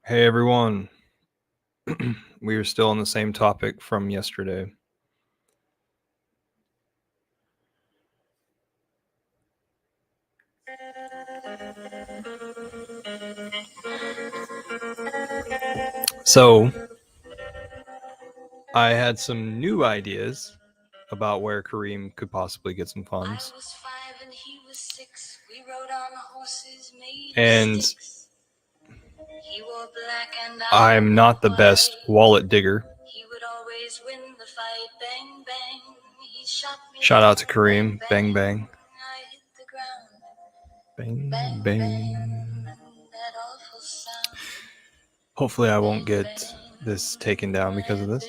Hey everyone. We are still on the same topic from yesterday. So, I had some new ideas about where Kareem could possibly get some funds. And I'm not the best wallet digger. Shout out to Kareem. Bang, bang. Bang, bang. Hopefully I won't get this taken down because of this.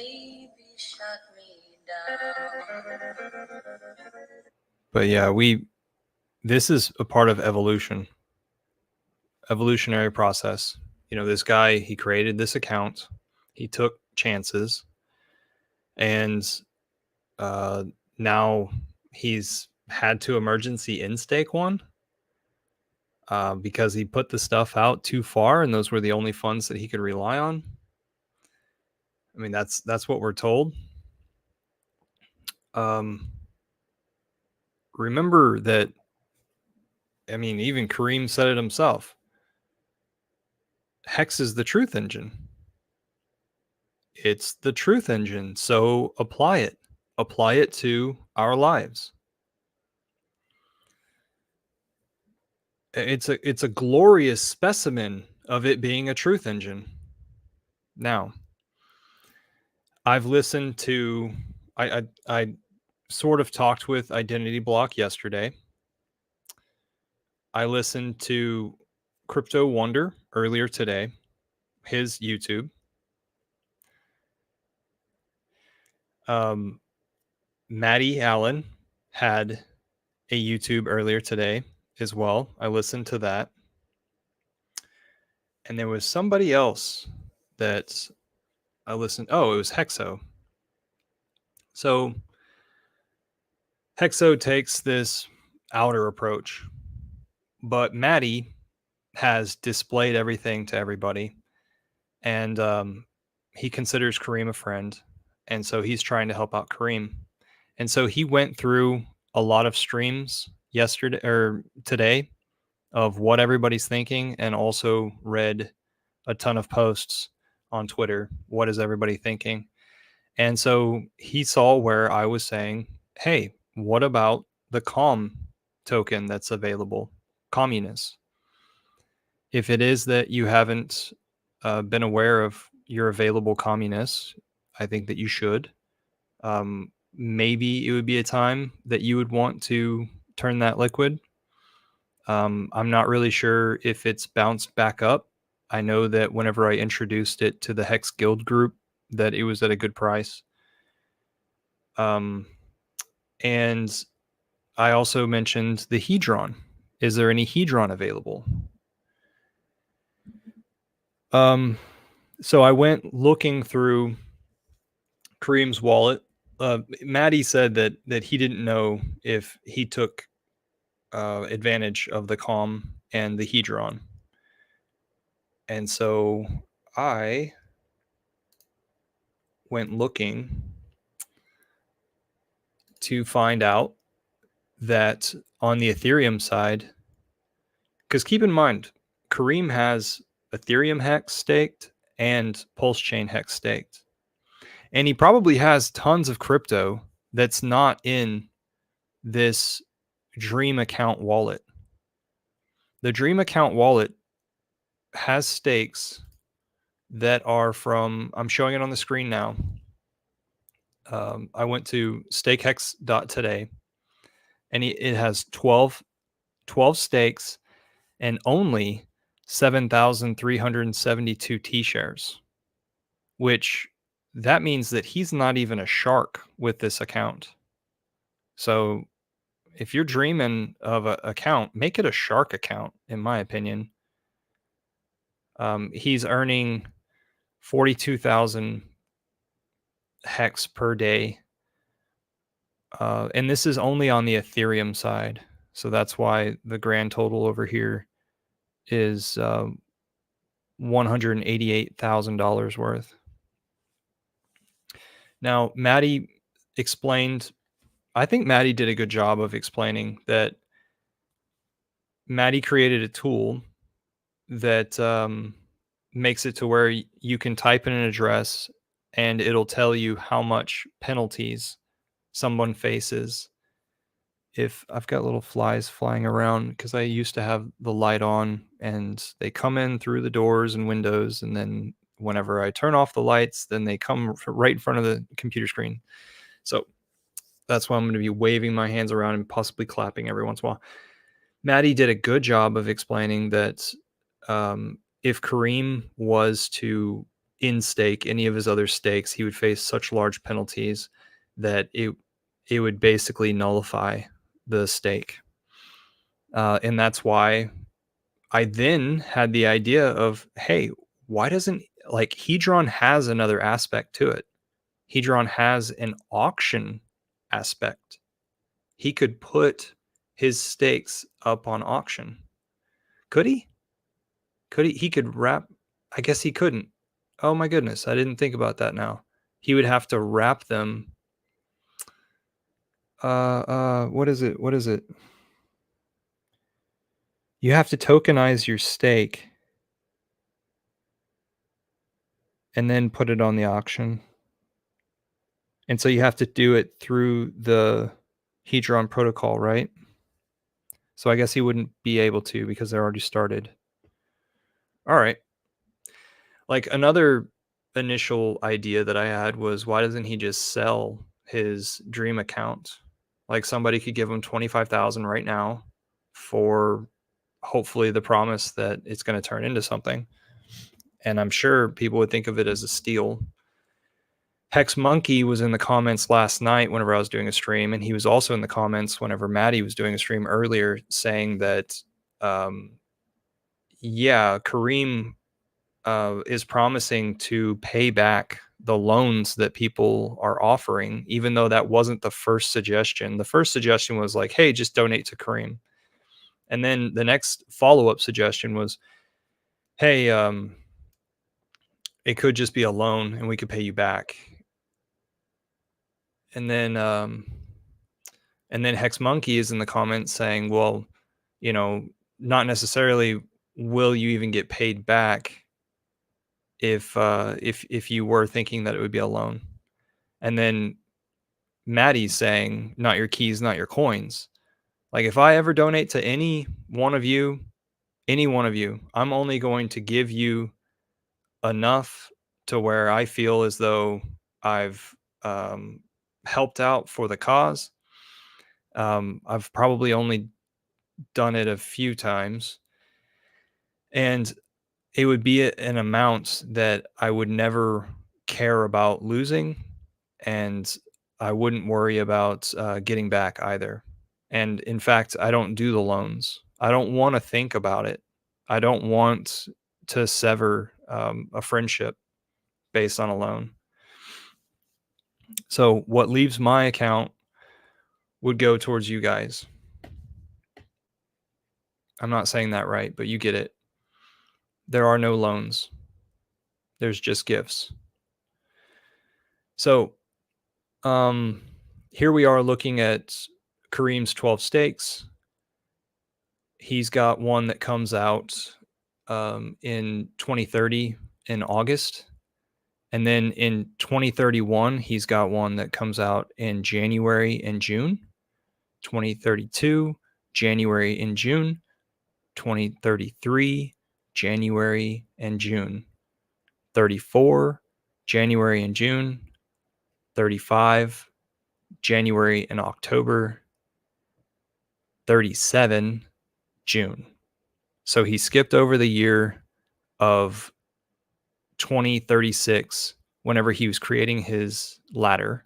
But yeah, this is a part of evolutionary process. This guy, he created this account, he took chances, and now he's had to emergency in-stake one because he put the stuff out too far, and those were the only funds that he could rely on. I mean, that's what we're told. Remember that, I mean, even Kareem said it himself. Hex is the truth engine. It's the truth engine, so apply it. Apply it to our lives. It's a glorious specimen of it being a truth engine. Now, I've listened to I sort of talked with Identity Block yesterday. I listened to Crypto Wonder earlier today, his YouTube. Maddie Allen had a YouTube earlier today as well. I listened to that. And there was somebody else that I listened. Oh, it was Hexo. So Hexo takes this outer approach, but Maddie has displayed everything to everybody, and he considers Kareem a friend, and so he's trying to help out Kareem. And so he went through a lot of streams yesterday or today of what everybody's thinking, and also read a ton of posts on Twitter. What is everybody thinking? And so he saw where I was saying, hey, what about the COM token that's available? Communists. If it is that you haven't been aware of your available communists, I think that you should. Maybe it would be a time that you would want to turn that liquid. I'm not really sure if it's bounced back up. I know that whenever I introduced it to the Hex Guild group, that it was at a good price. And I also mentioned the Hedron. Is there any Hedron available? So I went looking through Kareem's wallet. Maddie said that he didn't know if he took advantage of the COM and the Hedron. And so I went looking to find out that on the Ethereum side, because keep in mind, Kareem has Ethereum Hex staked and Pulse Chain Hex staked. And he probably has tons of crypto that's not in this Dream account wallet. The Dream account wallet has stakes that are from, I'm showing it on the screen now. I went to stakehex.today, and it has 12 stakes and only 7,372 T-shares, which that means that he's not even a shark with this account. So if you're dreaming of an account, make it a shark account, in my opinion. He's earning 42,000 hex per day. And this is only on the Ethereum side. So that's why the grand total over here is $188,000 worth. Now, Maddie explained, I think Maddie did a good job of explaining that Maddie created a tool that makes it to where you can type in an address and it'll tell you how much penalties someone faces. If I've got little flies flying around because I used to have the light on and they come in through the doors and windows, and then whenever I turn off the lights, then they come right in front of the computer screen. So that's why I'm going to be waving my hands around and possibly clapping every once in a while. Maddie did a good job of explaining that if Kareem was to in-stake any of his other stakes, he would face such large penalties that it would basically nullify the stake. And that's why I then had the idea of, hey, why doesn't, like, Hedron has another aspect to it. Hedron has an auction aspect. He could put his stakes up on auction. Could he? Could he? He could wrap. I guess he couldn't. Oh my goodness, I didn't think about that now. He would have to wrap them. What is it? What is it? You have to tokenize your stake and then put it on the auction. And so you have to do it through the Hedron protocol, right? So I guess he wouldn't be able to because they're already started. All right. Like, another initial idea that I had was, why doesn't he just sell his dream account? Like, somebody could give him 25,000 right now for hopefully the promise that it's going to turn into something. And I'm sure people would think of it as a steal. Hex Monkey was in the comments last night whenever I was doing a stream, and he was also in the comments whenever Maddie was doing a stream earlier, saying that, yeah, Kareem is promising to pay back the loans that people are offering, even though that wasn't the first suggestion. The first suggestion was like, hey, just donate to Kareem. And then the next follow-up suggestion was, hey, it could just be a loan and we could pay you back. And then Hex Monkey is in the comments saying, well, you know, not necessarily will you even get paid back if you were thinking that it would be a loan. And then Maddie's saying, not your keys, not your coins. Like, if I ever donate to any one of you, I'm only going to give you enough to where I feel as though I've helped out for the cause. I've probably only done it a few times, and it would be an amount that I would never care about losing, and I wouldn't worry about getting back either. And in fact, I don't do the loans. I don't want to think about it. I don't want to sever a friendship based on a loan. So what leaves my account would go towards you guys. I'm not saying that right, but you get it. There are no loans. There's just gifts. So here we are looking at Kareem's 12 stakes. He's got one that comes out in 2030 in August. And then in 2031, he's got one that comes out in January and June. 2032, January and June. 2033, January and June. 34, January and June. 35, January and October. 37, June. So he skipped over the year of 2036 whenever he was creating his ladder,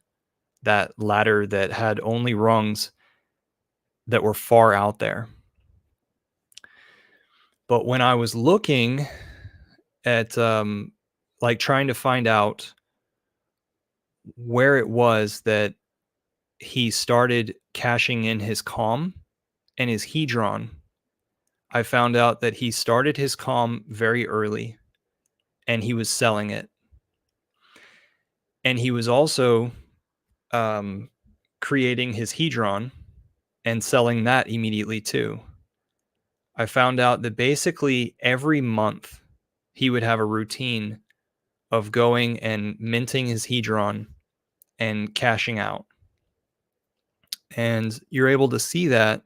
that ladder that had only rungs that were far out there. But when I was looking at like trying to find out where it was that he started cashing in his calm and his hedron, I found out that he started his calm very early. and he was selling it. And he was also creating his hedron and selling that immediately too. I found out that basically every month he would have a routine of going and minting his hedron and cashing out. And you're able to see that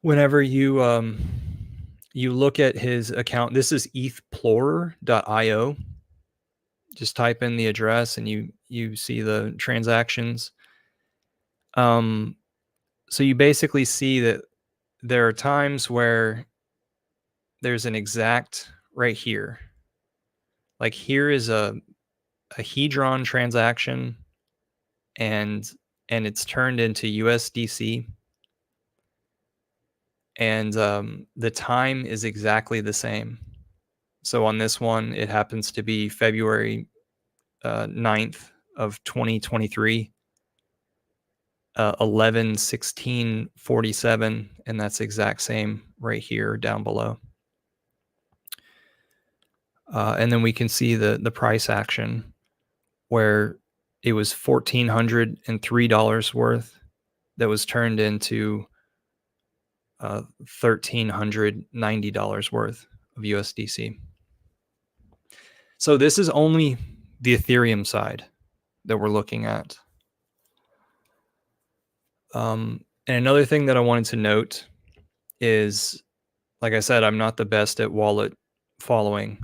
whenever you look at his account. This is ethplorer.io. Just type in the address and you see the transactions. So you basically see that there are times where there's an exact right here. Like here is a hedron transaction and it's turned into USDC, and the time is exactly the same. So on this one, it happens to be February 9th of 2023, 11/16/47, and that's exact same right here down below. And then we can see the price action where it was $1,403 worth that was turned into $1,390 worth of USDC. So this is only the Ethereum side that we're looking at. And another thing that I wanted to note is, like I said, I'm not the best at wallet following,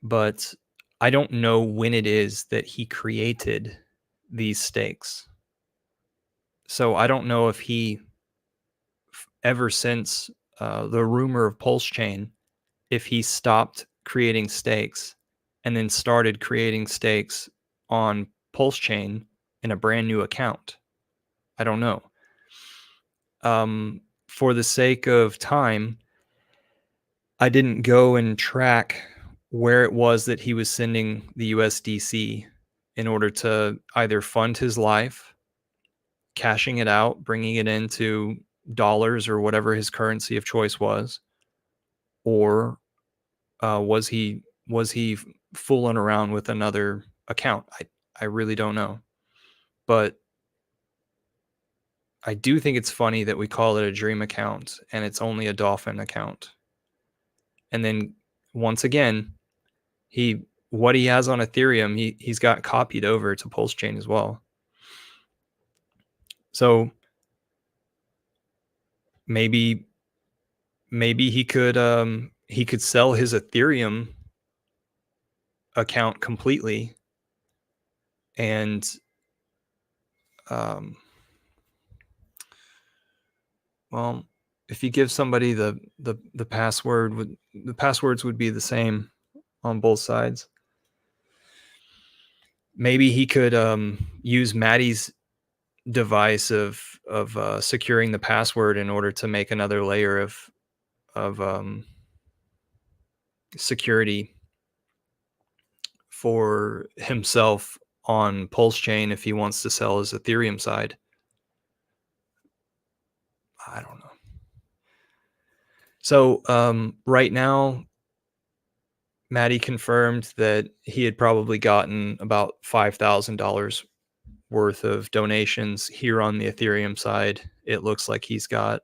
but I don't know when it is that he created these stakes. So I don't know if he, ever since the rumor of Pulse Chain, if he stopped creating stakes and then started creating stakes on Pulse Chain in a brand new account. I don't know. For the sake of time, I didn't go and track where it was that he was sending the USDC in order to either fund his life, cashing it out, bringing it into dollars or whatever his currency of choice was, or was he fooling around with another account? I really don't know. But I do think it's funny that we call it a dream account and it's only a dolphin account. And then once again, what he has on Ethereum, he's got copied over to Pulse Chain as well. So maybe he could sell his Ethereum account completely and well, if you give somebody the password, the passwords would be the same on both sides. Maybe he could use Maddie's device of securing the password in order to make another layer of security for himself on Pulse Chain if he wants to sell his Ethereum side. I don't know. So right now, Maddie confirmed that he had probably gotten about $5,000 worth of donations here on the Ethereum side. It looks like he's got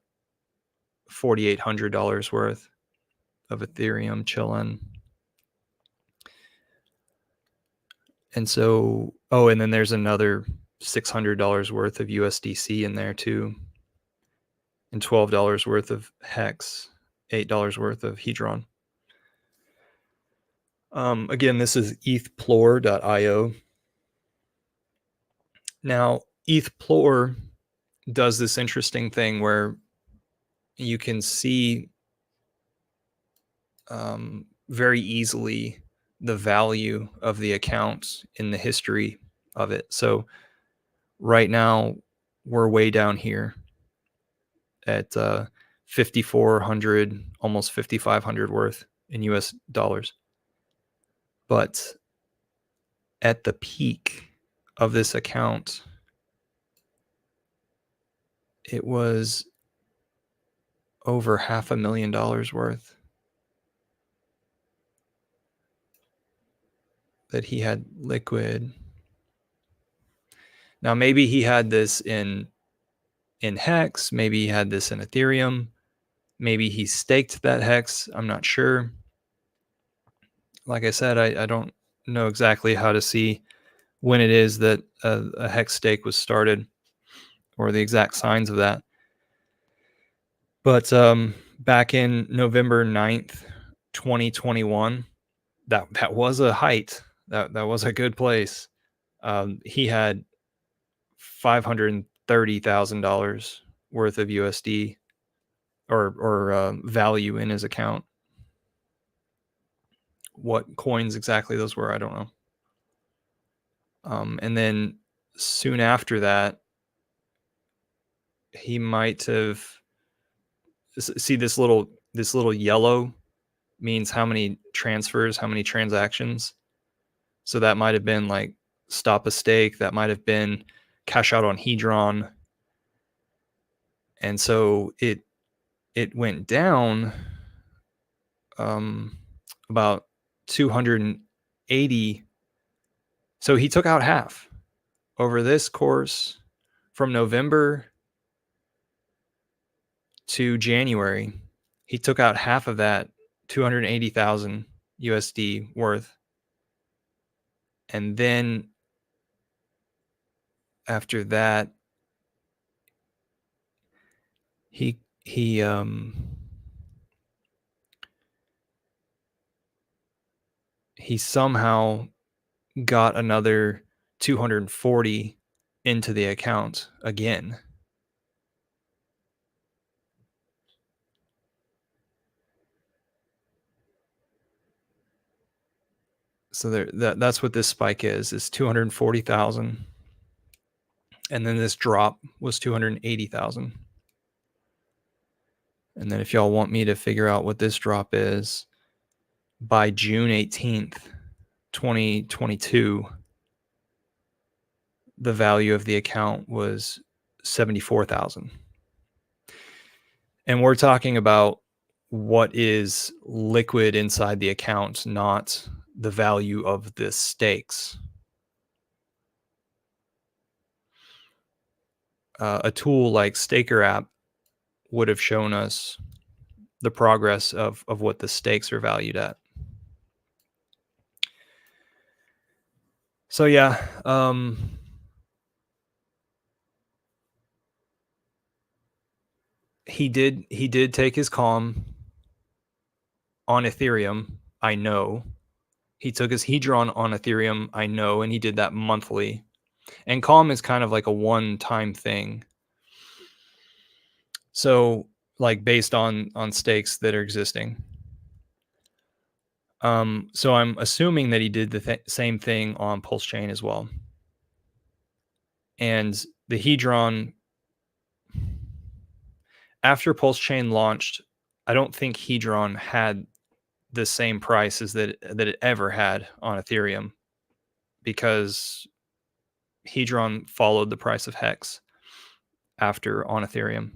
$4,800 worth of Ethereum chilling. And so, and then there's another $600 worth of USDC in there too, and $12 worth of Hex, $8 worth of Hedron. Again, this is ethplore.io. Now, ethplore does this interesting thing where you can see very easily the value of the account in the history of it. So right now we're way down here at 5,400, almost 5,500 worth in US dollars. But at the peak of this account, it was over $500,000 worth. that he had liquid. Now maybe he had this in Hex, maybe he had this in Ethereum, maybe he staked that Hex. I'm not sure. Like I said, I don't know exactly how to see when it is that a Hex stake was started or the exact signs of that. But back in November 9th, 2021, that was a height. That was a good place. He had $530,000 worth of USD or value in his account. What coins exactly those were, I don't know. And then soon after that, he might have see this little yellow means how many transfers, how many transactions. So that might have been like stop a stake. That might have been cash out on Hedron. And so it went down about 280. So he took out half over this course from November to January. He took out half of that 280,000 USD worth. And then after that, he somehow got another 240 into the account again. So that's what this spike is 240,000. And then this drop was 280,000. And then if y'all want me to figure out what this drop is, by June 18th, 2022, the value of the account was 74,000. And we're talking about what is liquid inside the account, not the value of the stakes. A tool like Staker app would have shown us the progress of what the stakes are valued at. So yeah, he did take his calm on Ethereum. I know he took his Hedron on Ethereum. I know, and he did that monthly. And calm is kind of like a one-time thing. So like based on stakes that are existing. So I'm assuming that he did the same thing on Pulse Chain as well. And the Hedron, after Pulse Chain launched, I don't think Hedron had the same price as that it ever had on Ethereum, because Hedron followed the price of Hex after on Ethereum.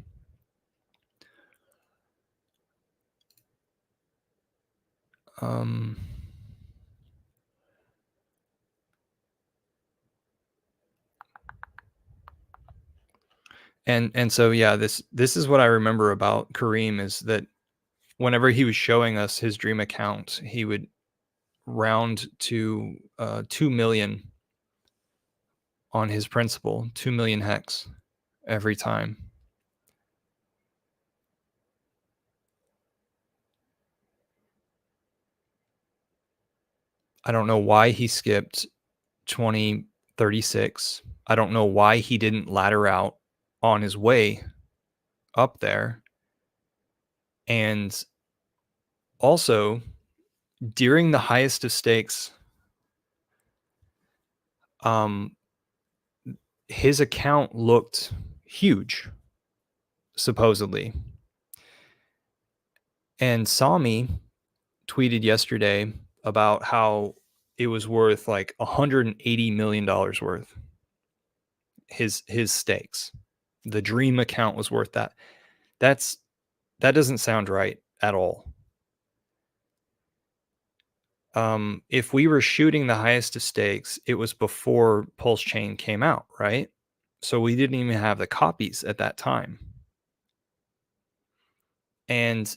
And so yeah, this is what I remember about Kareem, is that whenever he was showing us his dream account, he would round to 2 million on his principal, 2 million hex every time. I don't know why he skipped 2036. I don't know why he didn't ladder out on his way up there. And also, during the highest of stakes, his account looked huge, supposedly. And Sami tweeted yesterday about how it was worth like $180 million worth. His stakes. The dream account was worth that. That doesn't sound right at all. If we were shooting the highest of stakes, it was before Pulse Chain came out, right? So we didn't even have the copies at that time. And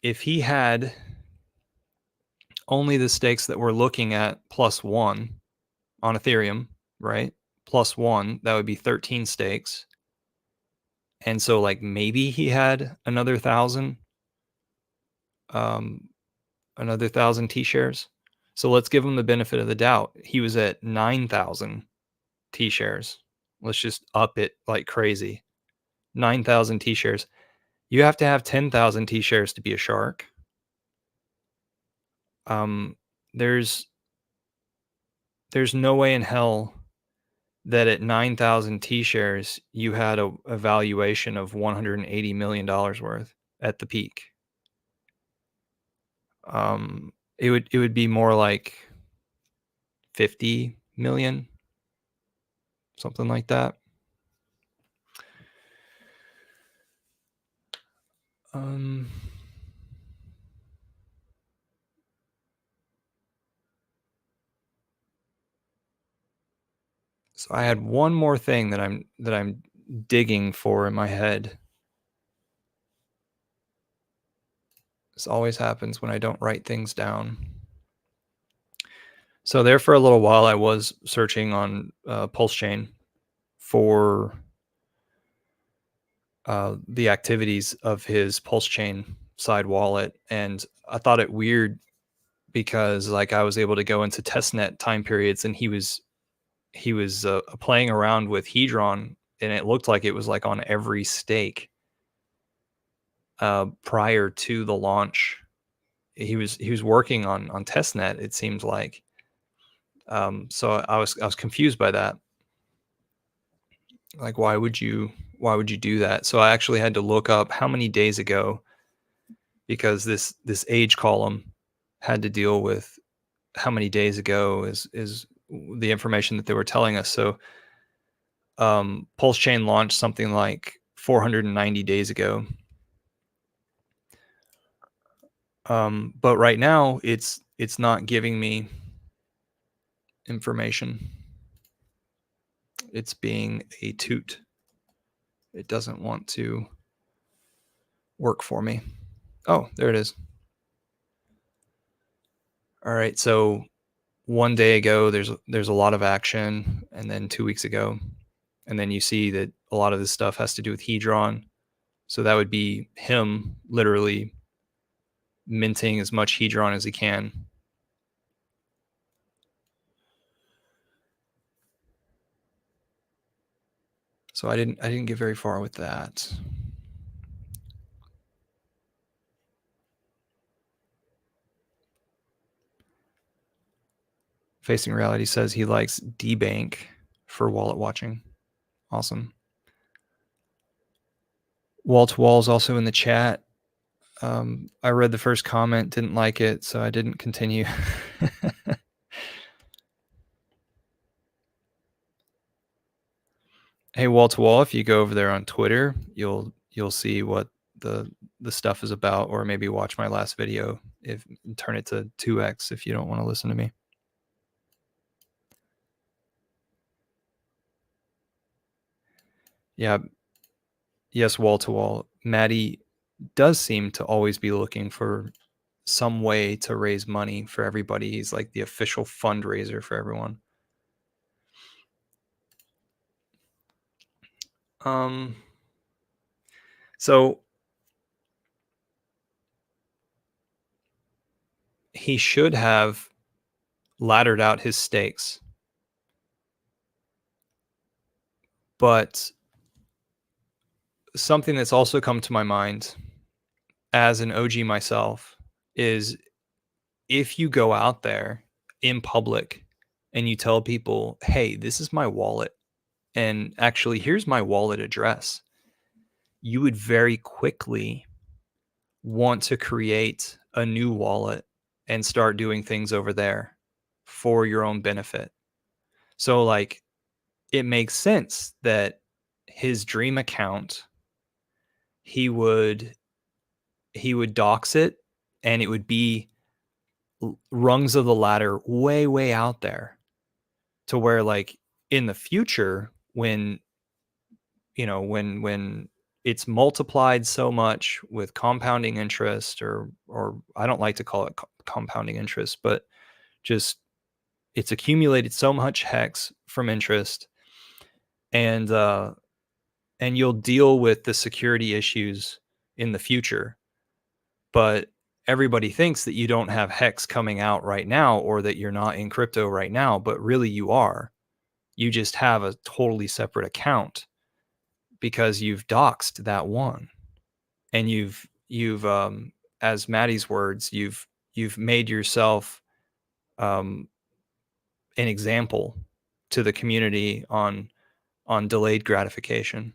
if he had only the stakes that we're looking at plus one on Ethereum, right? Plus one, that would be 13 stakes. And so like maybe he had um, another 1,000 T shares. So let's give him the benefit of the doubt. He was at 9,000 T shares. Let's just up it like crazy. 9,000 T shares. You have to have 10,000 T shares to be a shark. Um, there's no way in hell that at 9,000 T shares you had a valuation of $180 million worth at the peak. It would be more like 50 million, something like that. Um, so I had one more thing that I'm digging for in my head. This always happens when I don't write things down. So there for a little while, I was searching on Pulse Chain for the activities of his Pulse Chain side wallet, and I thought it weird because like I was able to go into testnet time periods, and he was playing around with Hedron, and it looked like it was like on every stake prior to the launch. He was working on testnet. It seems like. So I was confused by that. Like, why would you do that? So I actually had to look up how many days ago, because this age column had to deal with how many days ago is the information that they were telling us. So Pulse Chain launched something like 490 days ago. But right now it's not giving me information. It's being a toot. It doesn't want to work for me. Oh, there it is. All right, so one day ago there's a lot of action, and then 2 weeks ago, and then you see that a lot of this stuff has to do with Hedron. So that would be him literally minting as much Hedron as he can. So I didn't get very far with that. Facing Reality says he likes DBank for wallet watching. Awesome. Wall to Wall is also in the chat. I read the first comment, didn't like it, so I didn't continue. Hey, Wall to Wall, if you go over there on Twitter, you'll see what the stuff is about, or maybe watch my last video, if turn it to 2x if you don't want to listen to me. Yeah. Yes, Wall to Wall. Maddie does seem to always be looking for some way to raise money for everybody. He's like the official fundraiser for everyone. So he should have laddered out his stakes, but something that's also come to my mind as an OG myself is, if you go out there in public and you tell people, hey, this is my wallet, and actually here's my wallet address, you would very quickly want to create a new wallet and start doing things over there for your own benefit. So like, it makes sense that his dream account, he would dox it, and it would be rungs of the ladder way, way out there, to where, like, in the future, when when it's multiplied so much with compounding interest, or I don't like to call it compounding interest, but just it's accumulated so much hex from interest, and you'll deal with the security issues in the future. But everybody thinks that you don't have hex coming out right now, or that you're not in crypto right now, but really you are. You just have a totally separate account because you've doxed that one, and you've as Maddie's words, you've made yourself um an example to the community on delayed gratification.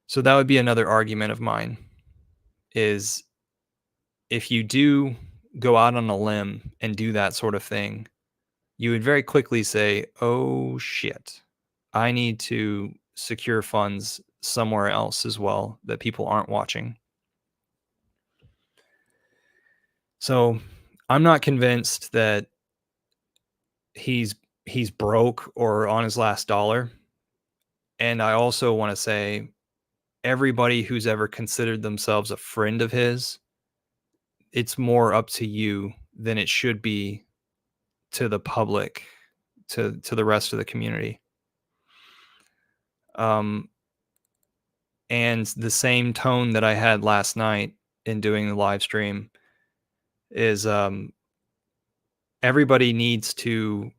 So that would be another argument of mine, is if you do go out on a limb and do that sort of thing, you would very quickly say, "Oh shit. I need to secure funds somewhere else as well that people aren't watching." So, I'm not convinced that he's he's broke or on his last dollar, and I also wanna say everybody who's ever considered themselves a friend of his, it's more up to you than it should be to the public, to the rest of the community. Um, and the same tone that I had last night in doing the live stream is, everybody needs to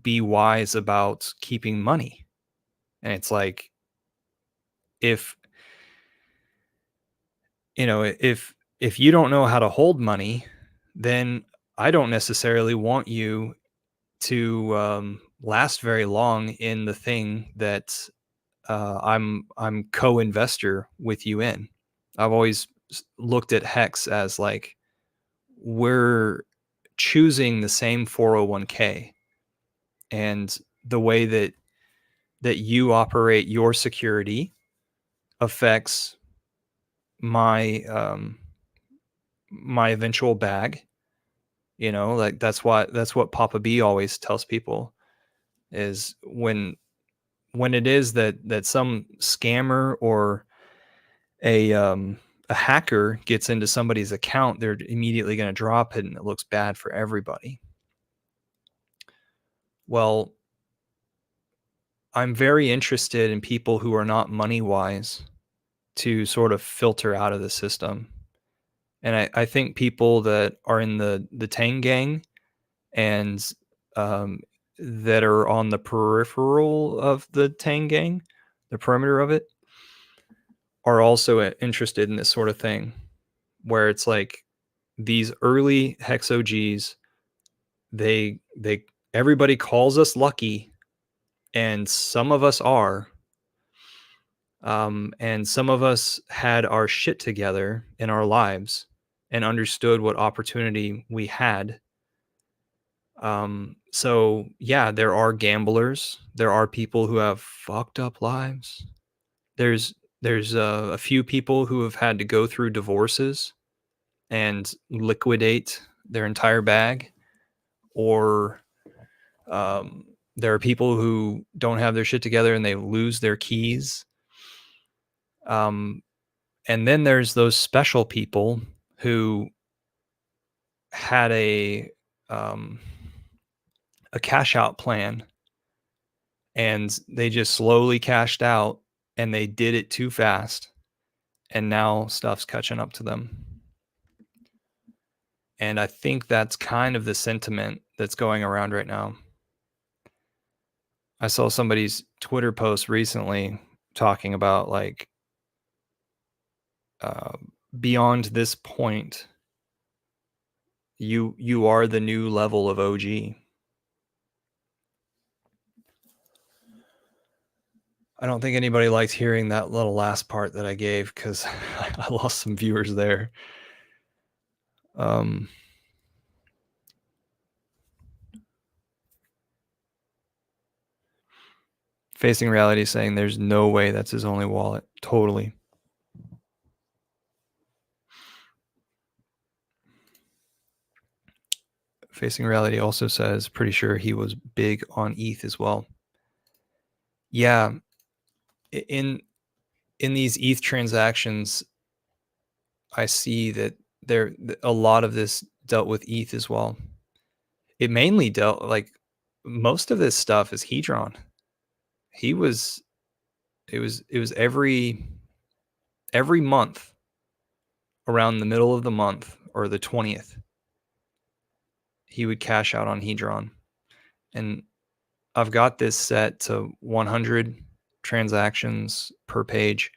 be wise about keeping money. And it's like, if if you don't know how to hold money, then I don't necessarily want you to last very long in the thing that I'm co-investor with you in. I've always looked at Hex as like, we're choosing the same 401k, and the way that you operate your security affects my my eventual bag. Like, that's what Papa B always tells people, is when it is that some scammer or a hacker gets into somebody's account, they're immediately going to drop it, and it looks bad for everybody. Well, I'm very interested in people who are not money wise to sort of filter out of the system. And I think people that are in the Tang gang, and um, that are on the peripheral of the Tang gang, the perimeter of it, are also interested in this sort of thing, where it's like these early Hex OGs, they everybody calls us lucky, and some of us are, and some of us had our shit together in our lives and understood what opportunity we had. So yeah, there are gamblers. There are people who have fucked up lives. There's a few people who have had to go through divorces and liquidate their entire bag, or there are people who don't have their shit together and they lose their keys. Um, and then there's those special people who had um, a cash out plan, and they just slowly cashed out, and they did it too fast, and now stuff's catching up to them. And I think that's kind of the sentiment that's going around right now. I saw somebody's Twitter post recently talking about, like, uh, beyond this point, you are the new level of OG. I don't think anybody liked hearing that little last part that I gave, because I lost some viewers there. Facing Reality saying there's no way that's his only wallet. Totally. Facing Reality also says, pretty sure he was big on ETH as well. Yeah, in these ETH transactions, I see that a lot of this dealt with ETH as well. It mainly dealt like most of this stuff is Hedron. He was it was every month around the middle of the month or the 20th, he would cash out on Hedron. And I've got this set to 100 transactions per page.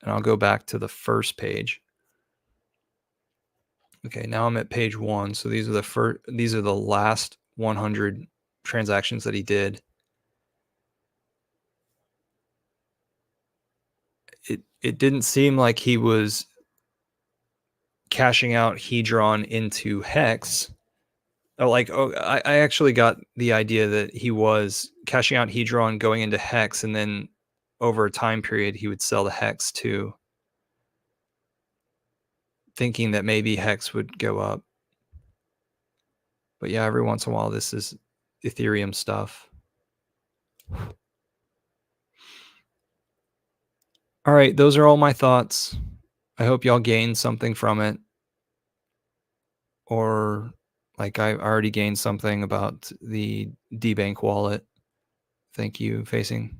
And I'll go back to the first page. Okay, now I'm at page 1. So these are the last 100 transactions that he did. It didn't seem like he was cashing out Hedron into Hex. I actually got the idea that he was cashing out Hedron going into Hex, and then over a time period he would sell the Hex too, thinking that maybe Hex would go up. But yeah, every once in a while this is Ethereum stuff. All right, those are all my thoughts. I hope y'all gained something from it. Or like I already gained something about the DBank wallet. Thank you, Facing.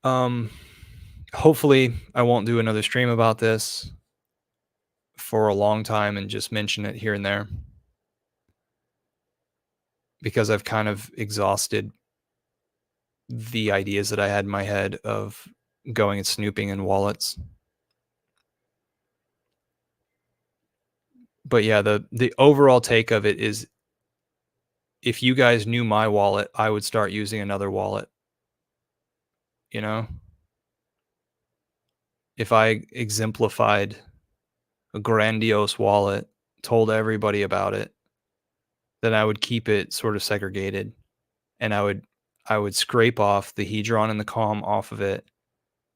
Hopefully I won't do another stream about this for a long time and just mention it here and there, because I've kind of exhausted the ideas that I had in my head of going and snooping in wallets. But yeah, the overall take of it is, if you guys knew my wallet, I would start using another wallet. You know, if I exemplified a grandiose wallet, told everybody about it, then I would keep it sort of segregated, and I would scrape off the Hedron and the Calm off of it,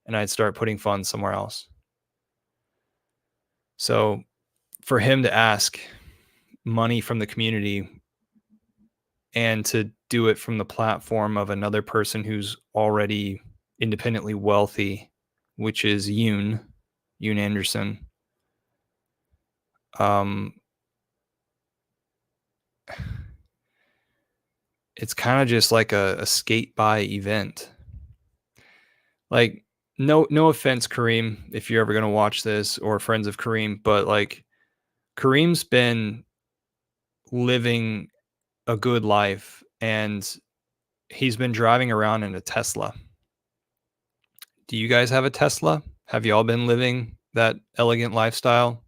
and I'd start putting funds somewhere else. So for him to ask money from the community and to do it from the platform of another person who's already independently wealthy, which is Yoon Anderson, it's kind of just like a skate by event. Like, no offense, Kareem, if you're ever going to watch this, or friends of Kareem, but like, Kareem's been living a good life and he's been driving around in a Tesla. Do you guys have a Tesla? Have y'all been living that elegant lifestyle,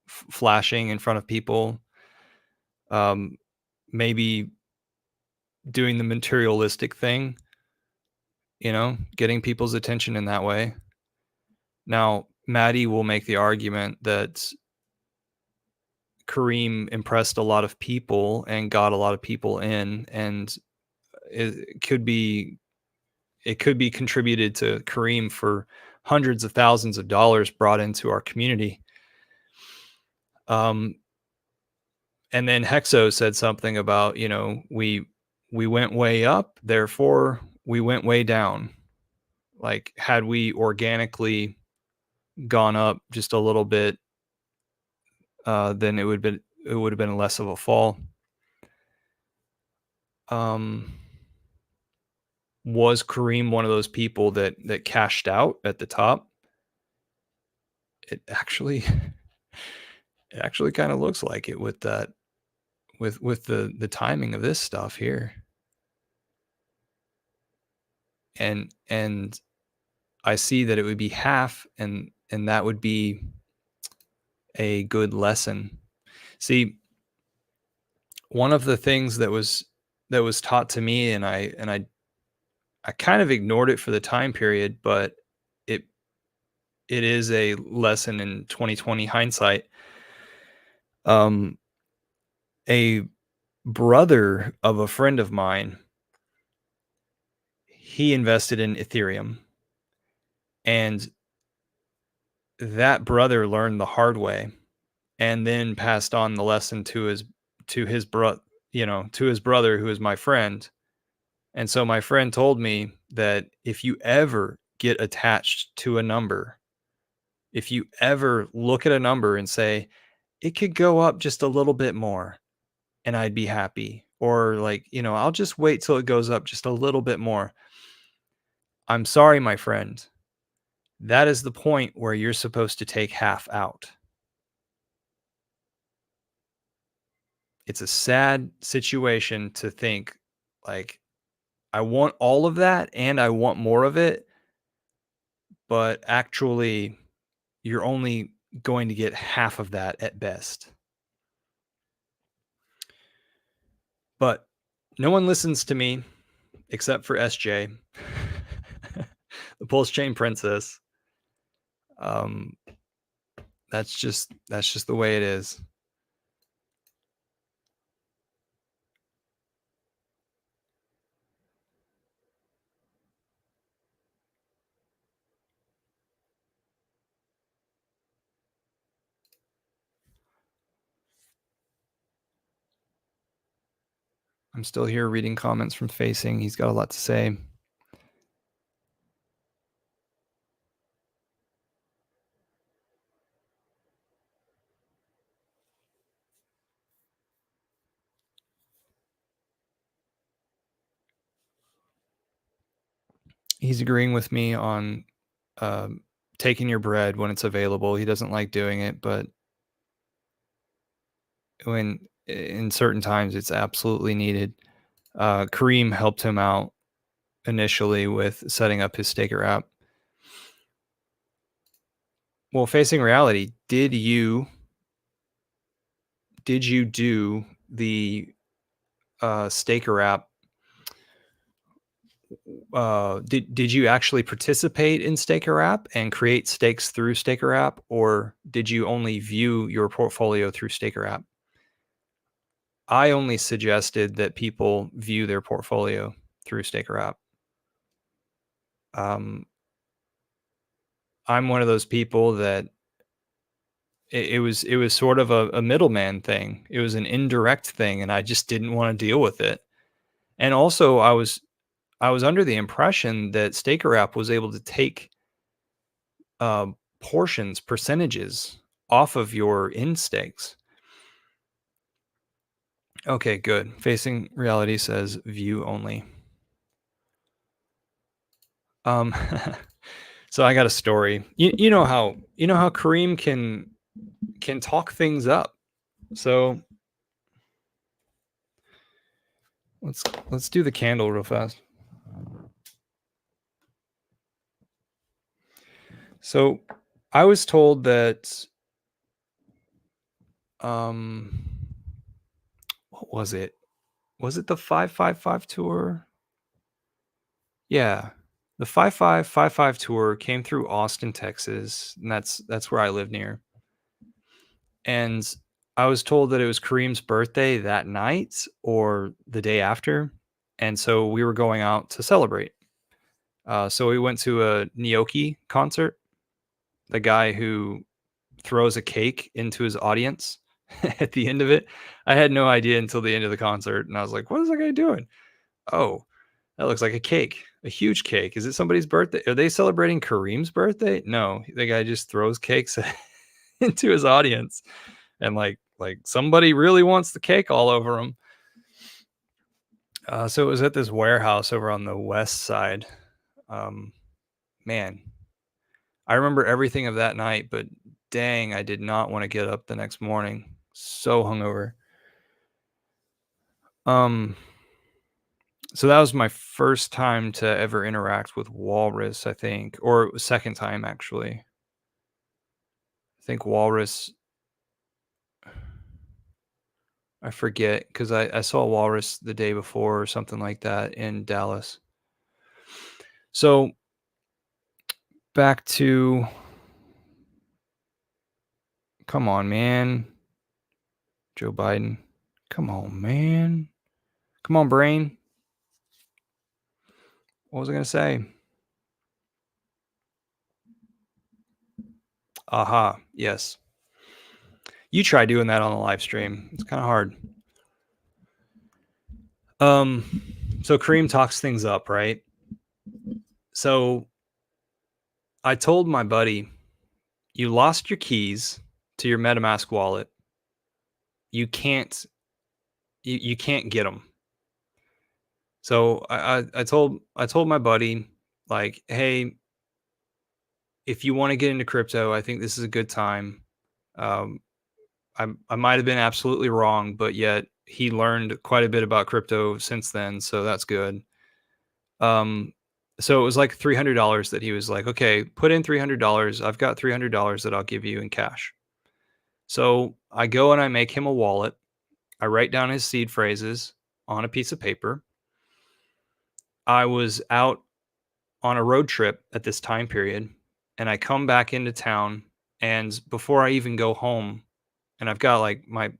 flashing in front of people? Maybe doing the materialistic thing, getting people's attention in that way. Now, Maddie will make the argument that Kareem impressed a lot of people and got a lot of people in, and it could be contributed to Kareem for hundreds of thousands of dollars brought into our community. And then Hexo said something about, we went way up, therefore we went way down. Like, had we organically gone up just a little bit, then it would have been less of a fall. Was Kareem one of those people that cashed out at the top? It actually kind of looks like it with that, with the timing of this stuff here. And I see that it would be half, and that would be a good lesson. See, one of the things that was taught to me, and I kind of ignored it for the time period, but it is a lesson in 2020 hindsight. A brother of a friend of mine, he invested in Ethereum, and that brother learned the hard way and then passed on the lesson to his bro to his brother who is my friend. And so my friend told me that if you ever get attached to a number, if you ever look at a number and say, it could go up just a little bit more and I'd be happy, or like, I'll just wait till it goes up just a little bit more. I'm sorry, my friend. That is the point where you're supposed to take half out. It's a sad situation to think like, I want all of that and I want more of it, but actually you're only going to get half of that at best. But no one listens to me except for SJ, the Pulse Chain Princess. Um, that's just the way it is. I'm still here reading comments from Facing. He's got a lot to say. He's agreeing with me on taking your bread when it's available. He doesn't like doing it, but when in certain times it's absolutely needed. Kareem helped him out initially with setting up his staker app. Well, facing reality, did you do the staker app? Did you actually participate in staker app and create stakes through staker app, or did you only view your portfolio through staker app? I only suggested that people view their portfolio through staker app. I'm one of those people that it was sort of a middleman thing. It was an indirect thing, and I just didn't want to deal with it. And also, I was under the impression that Staker app was able to take percentages off of your in stakes. Okay, good. Facing Reality says view only. So I got a story. You know how Kareem can talk things up. So let's do the candle real fast. So I was told that what was it? Was it the 555 tour? Yeah. The 5555 tour came through Austin, Texas, and that's where I live near. And I was told that it was Kareem's birthday that night or the day after, and so we were going out to celebrate. So we went to a Nyoki concert, the guy who throws a cake into his audience at the end of it. I had no idea until the end of the concert, and I was like, "What is that guy doing?" Oh, that looks like a cake, a huge cake. Is it somebody's birthday? Are they celebrating Kareem's birthday? No, the guy just throws cakes into his audience, and like somebody really wants the cake all over him. So it was at this warehouse over on the west side. Man, I remember everything of that night, but dang, I did not want to get up the next morning. So hungover. So that was my first time to ever interact with Walrus, I think, or it was second time actually. I think Walrus. I forget because I saw Walrus the day before or something like that in Dallas. So back to, come on, man. Joe Biden. Come on, man. Come on, brain. What was I going to say? Aha. Yes. You try doing that on the live stream. It's kind of hard. Um, so Kareem talks things up, right? So I told my buddy, you lost your keys to your MetaMask wallet. You can't you can't get them. So I told my buddy, like, hey, if you want to get into crypto, I think this is a good time. Um, I might have been absolutely wrong, but yet he learned quite a bit about crypto since then, so that's good. Um, so it was like $300 that he was like, okay, put in $300. I've got $300 that I'll give you in cash. So I go and I make him a wallet. I write down his seed phrases on a piece of paper. I was out on a road trip at this time period, and I come back into town, and before I even go home, and I've got like my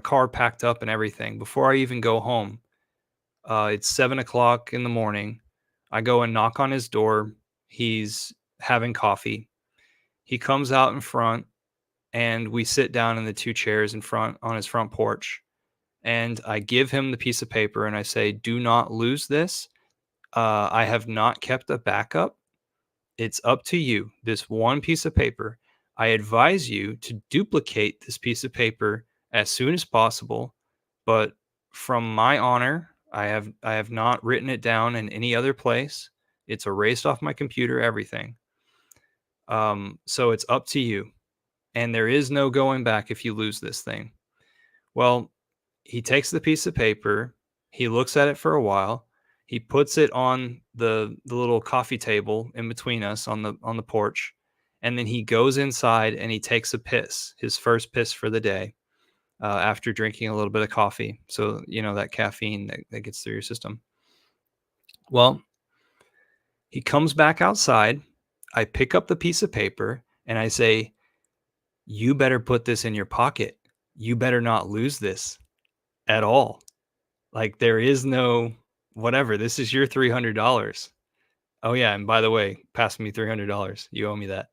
car packed up and everything, before I even go home, it's 7 o'clock in the morning. I go and knock on his door. He's having coffee. He comes out in front, and we sit down in the two chairs in front on his front porch. And I give him the piece of paper and I say, do not lose this. I have not kept a backup. It's up to you. This one piece of paper. I advise you to duplicate this piece of paper as soon as possible. But from my honor, I have not written it down in any other place. It's erased off my computer, everything. So it's up to you. And there is no going back if you lose this thing. Well, he takes the piece of paper, he looks at it for a while, he puts it on the little coffee table in between us on the porch, and then he goes inside and he takes a piss, his first piss for the day, after drinking a little bit of coffee. So, that caffeine that gets through your system. Well, he comes back outside. I pick up the piece of paper and I say, you better put this in your pocket. You better not lose this at all. Like, there is no whatever. This is your $300. Oh yeah, and by the way, pass me $300. You owe me that.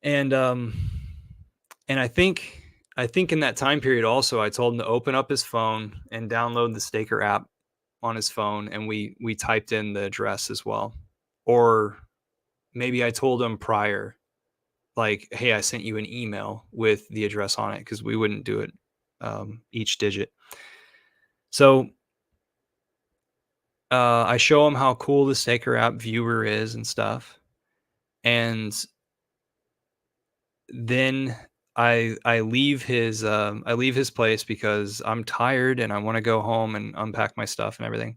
And and I think in that time period also, I told him to open up his phone and download the Staker app on his phone, and we typed in the address as well. Or maybe I told him prior, like, hey, I sent you an email with the address on it, because we wouldn't do it each digit. So I show him how cool the Staker app viewer is and stuff. And then I leave his place because I'm tired and I want to go home and unpack my stuff and everything.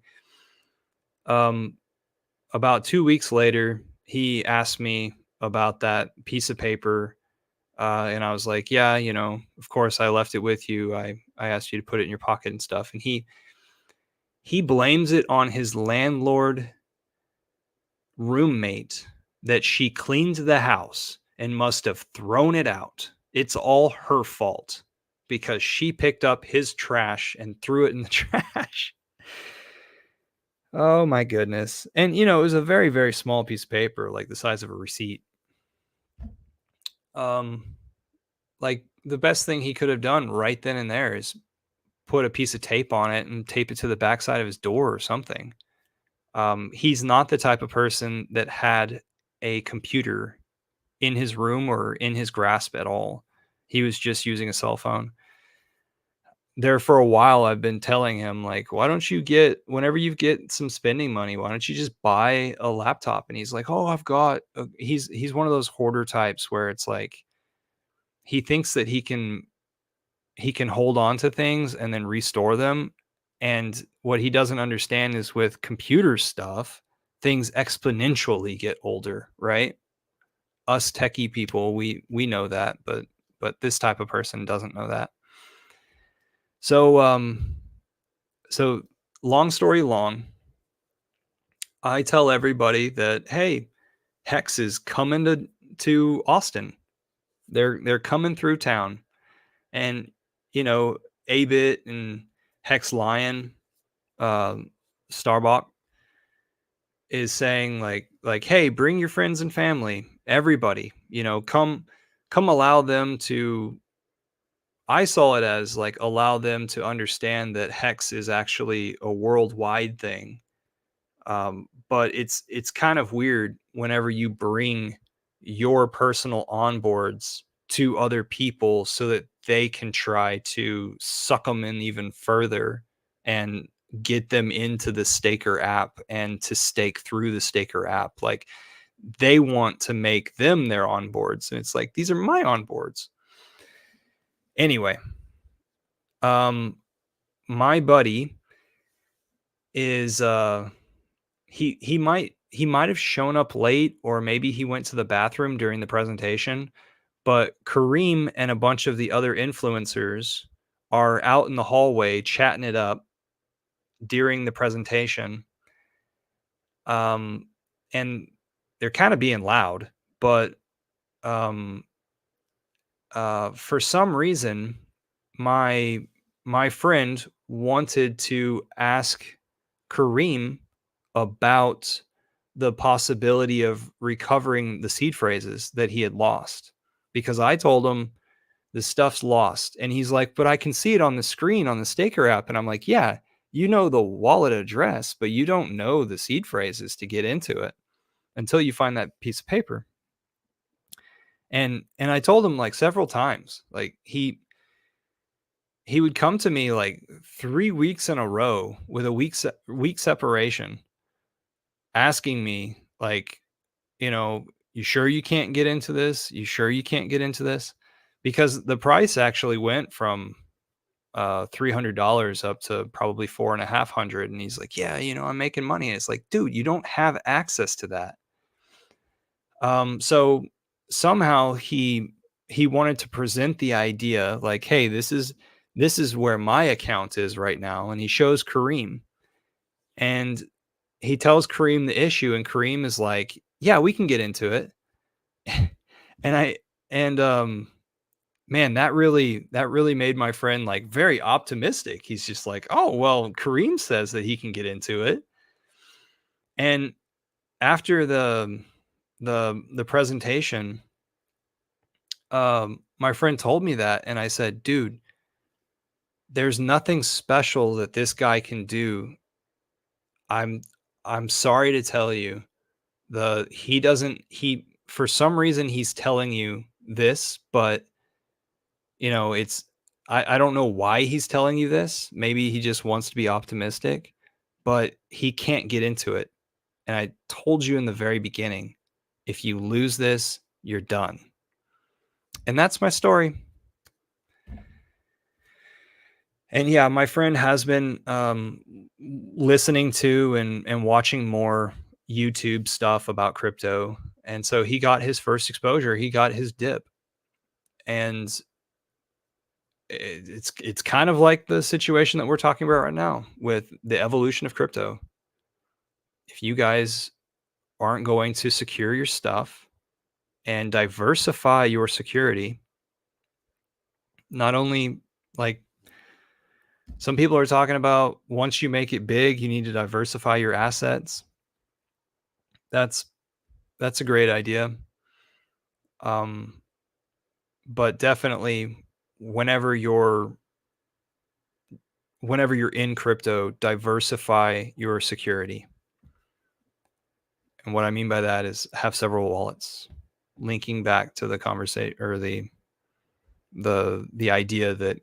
About 2 weeks later, he asked me about that piece of paper. And I was like, yeah, of course I left it with you. I asked you to put it in your pocket and stuff. And he blames it on his landlord roommate, that she cleaned the house and must have thrown it out. It's all her fault because she picked up his trash and threw it in the trash. Oh my goodness. And it was a very, very small piece of paper, like the size of a receipt. Um like, the best thing he could have done right then and there is put a piece of tape on it and tape it to the backside of his door or something. He's not the type of person that had a computer in his room or in his grasp at all. He was just using a cell phone. There for a while, I've been telling him, like, why don't you whenever you get some spending money, why don't you just buy a laptop? And he's like, oh, he's one of those hoarder types where it's like, he thinks that he can hold on to things and then restore them. And what he doesn't understand is, with computer stuff, things exponentially get older, right? Us techie people, we know that, but this type of person doesn't know that. So long story long, I tell everybody that, hey, Hex is coming to Austin. They're coming through town. And Abit and Hex Lion, Starbuck, is saying, like, hey, bring your friends and family. everybody, come allow them to I saw it as like allow them to understand that hex is actually a worldwide thing. But it's kind of weird whenever you bring your personal onboards to other people so that they can try to suck them in even further and get them into the staker app and to stake through the staker app. Like they want to make them their onboards, and it's like these are my onboards. Anyway, um my buddy is he might have shown up late, or maybe he went to the bathroom during the presentation, but Kareem and a bunch of the other influencers are out in the hallway chatting it up during the presentation. Um and they're kind of being loud, but um for some reason my my friend wanted to ask Kareem about the possibility of recovering the seed phrases that he had lost, because I told him the stuff's lost, and he's like, but I can see it on the screen on the staker app. And I'm like, yeah, you know the wallet address, but you don't know the seed phrases to get into it until you find that piece of paper. And I told him like several times, like he would come to me like 3 weeks in a row with a week separation, asking me like, you sure you can't get into this? You sure you can't get into this? Because the price actually went from $300 up to probably 4,500. And he's like, yeah, I'm making money. And it's like, dude, you don't have access to that. So somehow he wanted to present the idea like, hey, this is where my account is right now. And he shows Kareem, and he tells Kareem the issue, and Kareem is like, yeah, we can get into it. and I and man, that really made my friend like very optimistic. He's just like, oh well, Kareem says that he can get into it. And after the presentation, my friend told me that, and I said, dude, there's nothing special that this guy can do. I'm sorry to tell you, the he doesn't he for some reason he's telling you this, but it's I don't know why he's telling you this. Maybe he just wants to be optimistic, but he can't get into it. And I told you in the very beginning, if you lose this, you're done. And that's my story. And yeah, my friend has been listening to and watching more YouTube stuff about crypto. And so he got his first exposure. He got his dip. And it's kind of like the situation that we're talking about right now with the evolution of crypto. If you guys aren't going to secure your stuff and diversify your security, not only like some people are talking about, once you make it big, you need to diversify your assets. That's that's a great idea. Um, but definitely whenever you're whenever you're in crypto, diversify your security. And what I mean by that is have several wallets, linking back to the conversation, or the idea that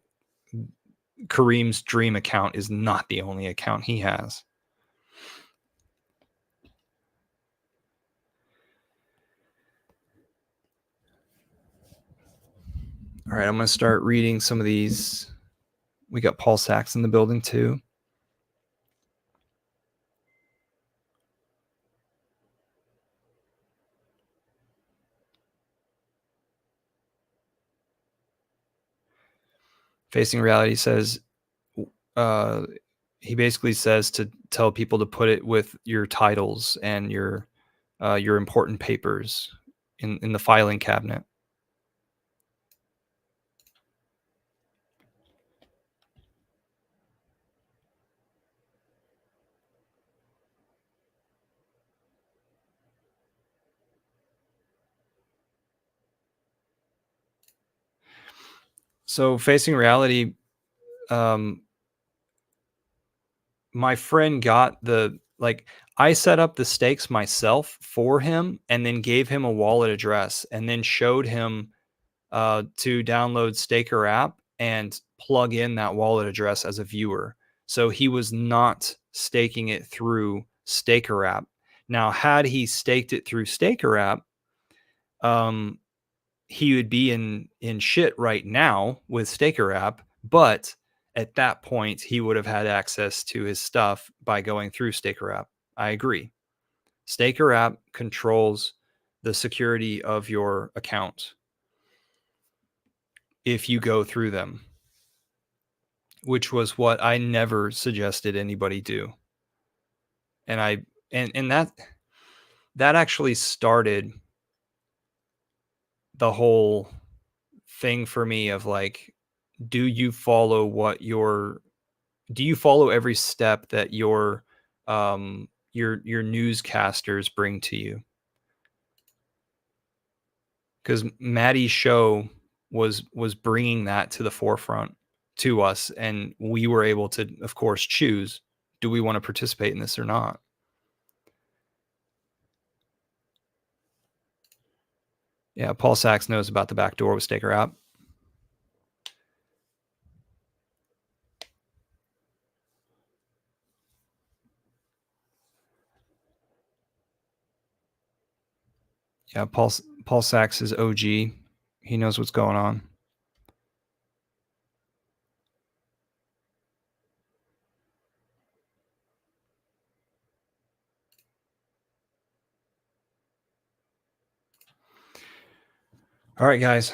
Kareem's dream account is not the only account he has. All right, I'm going to start reading some of these. We got Paul Sachs in the building too. Facing Reality says, uh, he basically says to tell people to put it with your titles and your important papers in the filing cabinet. So facing reality, um, my friend got the like I set up the stakes myself for him and then gave him a wallet address and then showed him to download Staker app and plug in that wallet address as a viewer. So he was not staking it through Staker app. Now, had he staked it through Staker app, um, he would be in shit right now with Staker app, but at that point he would have had access to his stuff by going through Staker app. I agree. Staker app controls the security of your account if you go through them, which was what I never suggested anybody do. And that actually started the whole thing for me of like, do you follow do you follow every step that your newscasters bring to you? Because Maddie's show was bringing that to the forefront to us, and we were able to, of course, choose, do we want to participate in this or not? Yeah, Paul Sachs knows about the back door with Staker app. Yeah, Paul Sachs is OG. He knows what's going on. All right, guys,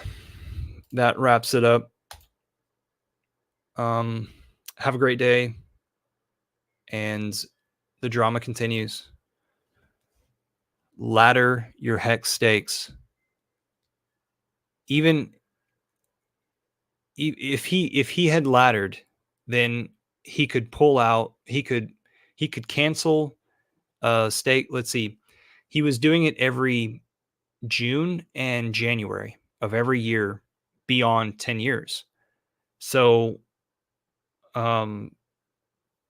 that wraps it up. Have a great day, and the drama continues. Ladder your hex stakes. Even if he had laddered, then he could pull out. He could cancel a stake. Let's see, he was doing it every June and January of every year beyond 10 years. So um,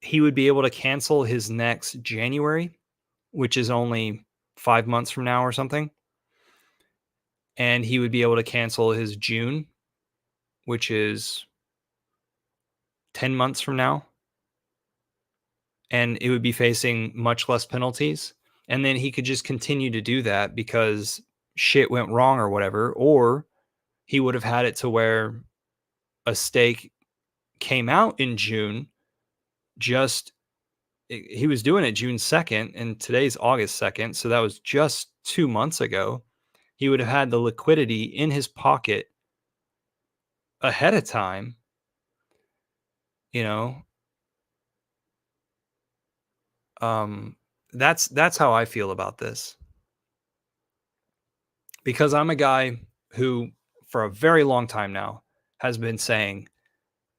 he would be able to cancel his next January, which is only 5 months from now or something. And he would be able to cancel his June, which is 10 months from now. And it would be facing much less penalties. And then he could just continue to do that because shit went wrong or whatever. Or he would have had it to where a stake came out in June. Just he was doing it June 2nd, and today's August 2nd. So that was just 2 months ago. He would have had the liquidity in his pocket ahead of time, you know. That's how I feel about this, because I'm a guy who for a very long time now has been saying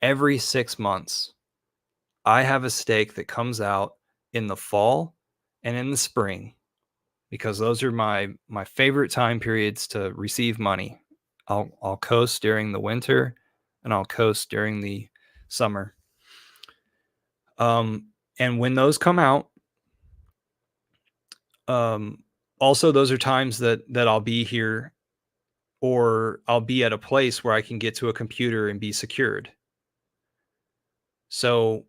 every 6 months I have a stake that comes out in the fall and in the spring, because those are my favorite time periods to receive money. I'll coast during the winter and I'll coast during the summer. And when those come out, also those are times that I'll be here, or I'll be at a place where I can get to a computer and be secured. So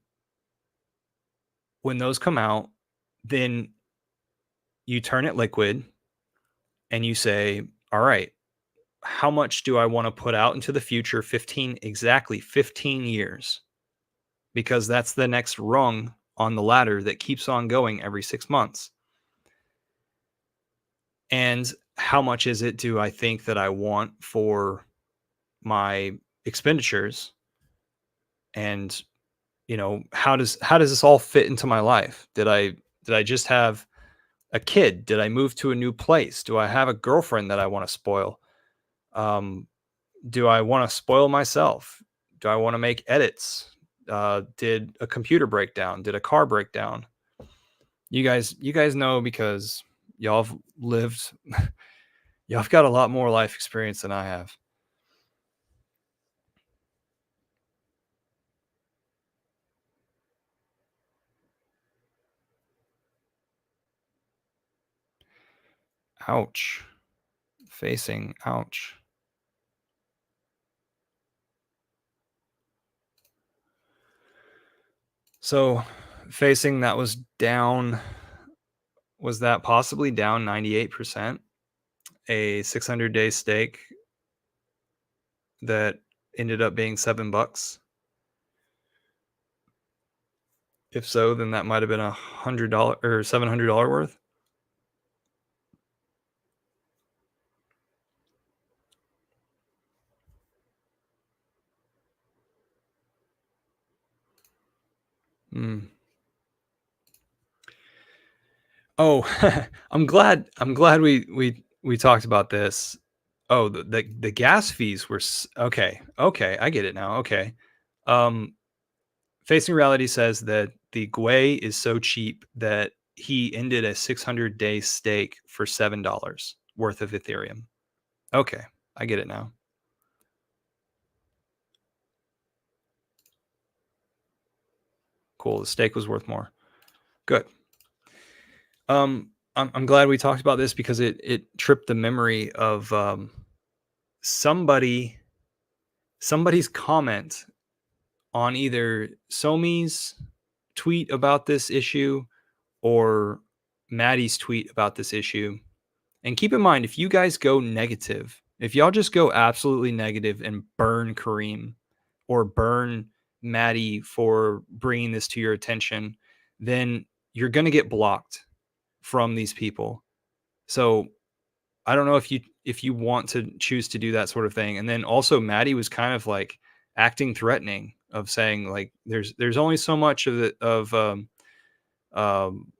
when those come out, then you turn it liquid and you say, all right, how much do I want to put out into the future? Exactly 15 years, because that's the next rung on the ladder that keeps on going every 6 months. And how much is it do I think that I want for my expenditures? And how does this all fit into my life? Did I just have a kid? Did I move to a new place? Do I have a girlfriend that I want to spoil? Do I want to spoil myself? Do I want to make edits? Did a computer break down? Did a car break down? You guys know, because y'all have lived y'all have got a lot more life experience than I have. Ouch. Facing, ouch. So facing that was down, was that possibly down 98%? A 600-day stake that ended up being $7? If so, then that might have been $100 or $700 worth. Mm. Oh, I'm glad we talked about this. Oh, the gas fees were okay. Okay, I get it now. Okay. Um Facing Reality says that the Gwei is so cheap that he ended a 600-day stake for $7 worth of Ethereum. Okay, I get it now. Cool. The stake was worth more. Good. I'm glad we talked about this because it tripped the memory of somebody somebody's comment on either Somi's tweet about this issue or Maddie's tweet about this issue. And keep in mind, if you guys go negative, if y'all just go absolutely negative and burn Kareem or burn Maddie for bringing this to your attention, then you're going to get blocked from these people. So I don't know if you want to choose to do that sort of thing. And then also Maddie was kind of like acting threatening of saying like there's only so much of it um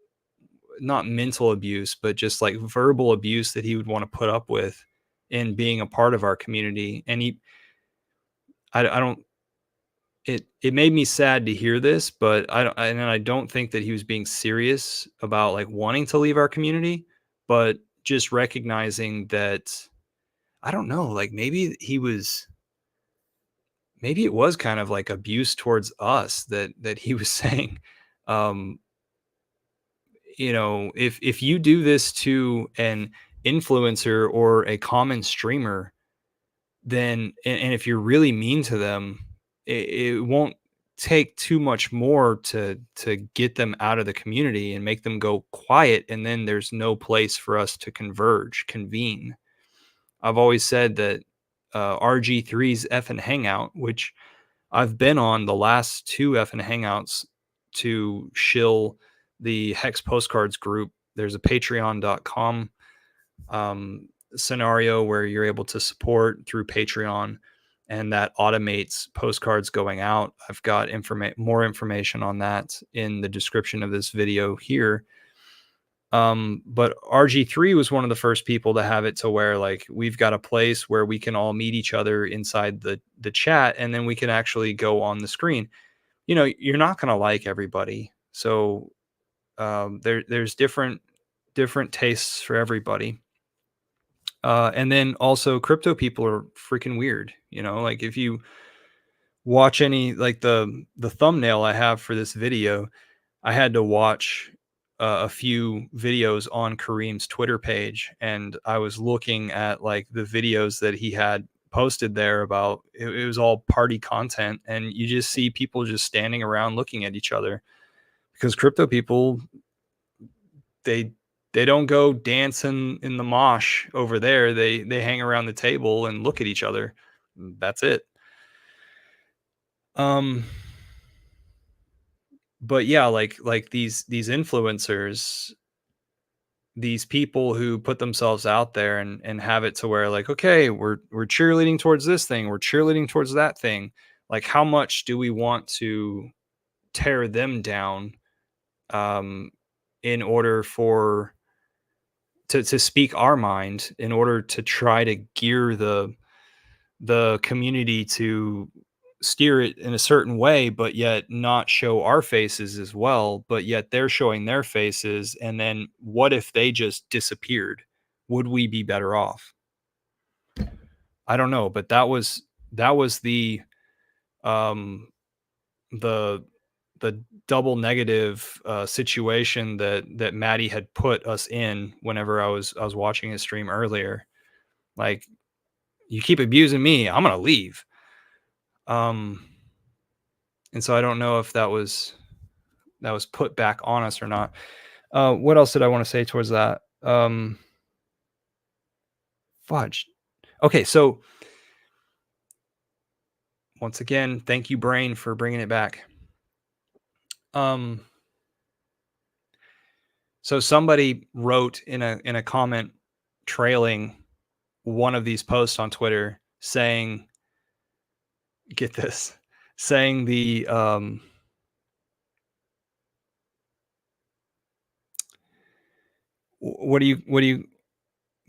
not mental abuse, but just like verbal abuse that he would want to put up with in being a part of our community. And I don't, it made me sad to hear this, but I don't think that he was being serious about like wanting to leave our community, but just recognizing that, I don't know, like maybe it was kind of like abuse towards us that he was saying. Um, if you do this to an influencer or a common streamer, then and if you're really mean to them, it won't take too much more to get them out of the community and make them go quiet, and then there's no place for us to convene. I've always said that RG3's F and Hangout, which I've been on the last two F and Hangouts to shill the Hex Postcards group. There's a patreon.com scenario where you're able to support through Patreon, and that automates postcards going out. I've got more information on that in the description of this video here. But RG3 was one of the first people to have it to where like we've got a place where we can all meet each other inside the chat, and then we can actually go on the screen. You're not going to like everybody, so there's different tastes for everybody. And then also crypto people are freaking weird. Like if you watch any like the thumbnail I have for this video, I had to watch a few videos on Kareem's Twitter page, and I was looking at like the videos that he had posted there about it was all party content, and you just see people just standing around looking at each other because crypto people, they they don't go dancing in the mosh over there. They hang around the table and look at each other. That's it. Um but yeah, like these influencers, these people who put themselves out there and have it to where like, okay, we're cheerleading towards this thing, we're cheerleading towards that thing. Like how much do we want to tear them down um in order for to speak our mind, in order to try to gear the community to steer it in a certain way, but yet not show our faces as well, but yet they're showing their faces. And then what if they just disappeared? Would we be better off? I don't know, but that was the um the the double negative situation that Maddie had put us in whenever I was watching his stream earlier. Like, you keep abusing me, I'm gonna leave. Um, and so I don't know if that was put back on us or not. What else did I want to say towards that? Fudge. Okay, so once again, thank you, Brain, for bringing it back. Um, so somebody wrote in a comment trailing one of these posts on Twitter saying, "Get this," saying what do you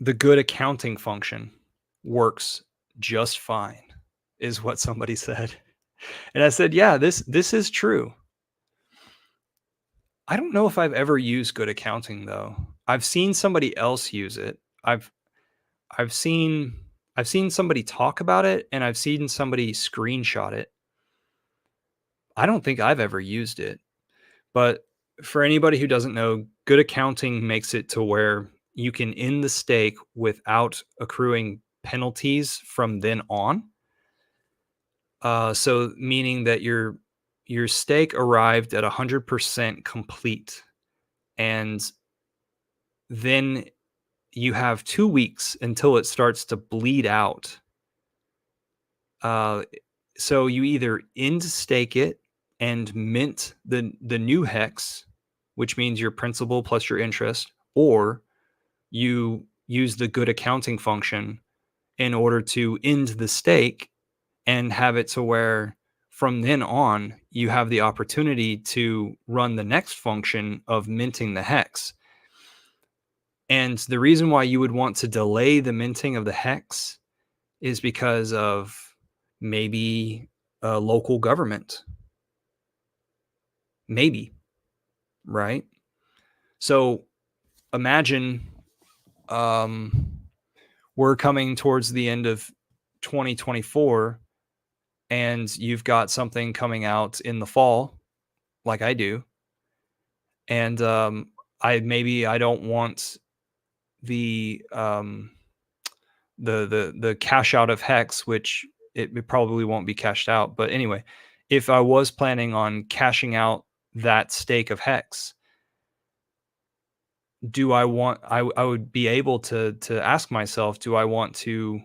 the good accounting function works just fine, is what somebody said. And I said, yeah, this is true. I don't know if I've ever used good accounting though. I've seen somebody else use it. I've seen I've seen somebody talk about it, and I've seen somebody screenshot it. I don't think I've ever used it. But for anybody who doesn't know, good accounting makes it to where you can end the stake without accruing penalties from then on. So meaning that your stake arrived at 100% complete, and then you have 2 weeks until it starts to bleed out. Uh, so you either end stake it and mint the new hex, which means your principal plus your interest, or you use the good accounting function in order to end the stake and have it to where from then on you have the opportunity to run the next function of minting the hex. And the reason why you would want to delay the minting of the hex is because of maybe a local government. Maybe, right? So imagine we're coming towards the end of 2024 and you've got something coming out in the fall, like I do. And I don't want the the cash out of Hex, which it probably won't be cashed out. But anyway, if I was planning on cashing out that stake of Hex, do I want I would be able to ask myself, do I want to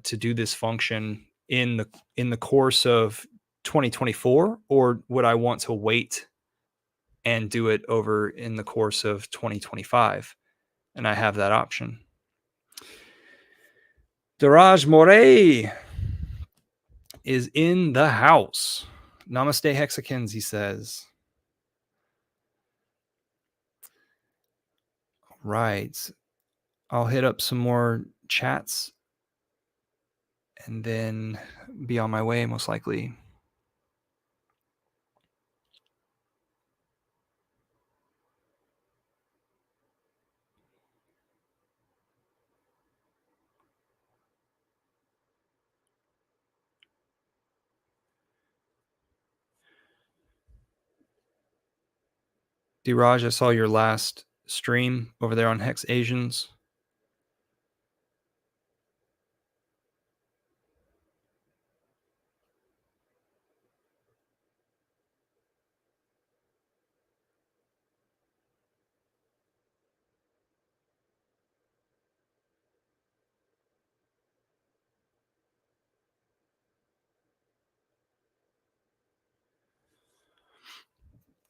do this function in the course of 2024, or would I want to wait and do it over in the course of 2025? And I have that option. Daraj Moray is in the house. Namaste, Hexicans, he says. Right. I'll hit up some more chats and then be on my way, most likely. Diraj, I saw your last stream over there on Hex Asians.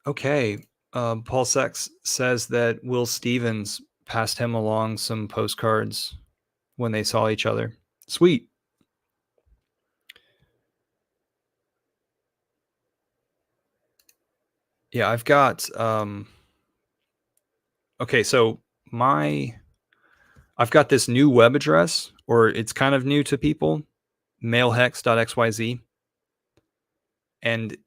Okay. Paul Sex says that Will Stevens passed him along some postcards when they saw each other. Sweet. Yeah, I've got okay, so I've got this new web address, or it's kind of new to people, mailhex.xyz, and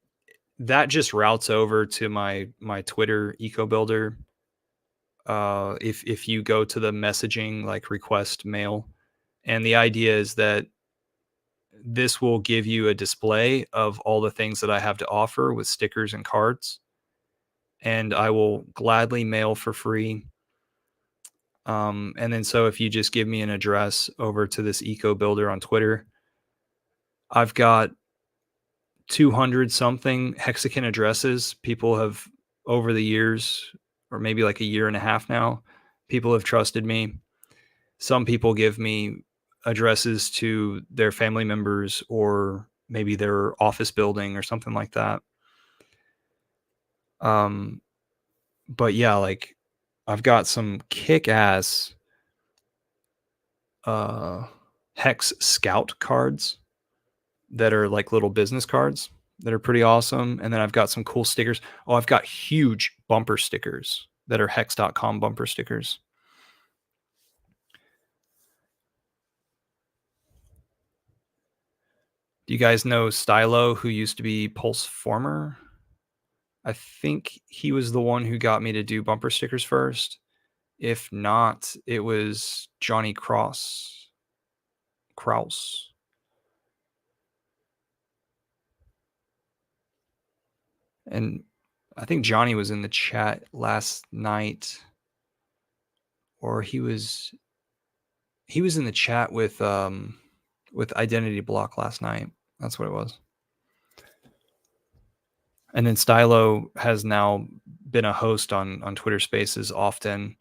that just routes over to my Twitter eco builder. If you go to the messaging, like request mail, and the idea is that this will give you a display of all the things that I have to offer with stickers and cards, and I will gladly mail for free. And then so if you just give me an address over to this eco builder on Twitter, I've got 200 something Hexican addresses. People have, over the years, or maybe like a year and a half now, people have trusted me. Some people give me addresses to their family members or maybe their office building or something like that. But yeah, like I've got some kick-ass Hex Scout cards that are like little business cards that are pretty awesome. And then I've got some cool stickers. Oh, I've got huge bumper stickers that are hex.com bumper stickers. Do you guys know Stylo, who used to be Pulse Former? I think he was the one who got me to do bumper stickers first. If not, it was Johnny Kraus. And I think Johnny was in the chat last night, or he was in the chat with Identity Block last night. That's what it was. And then Stylo has now been a host on Twitter Spaces often.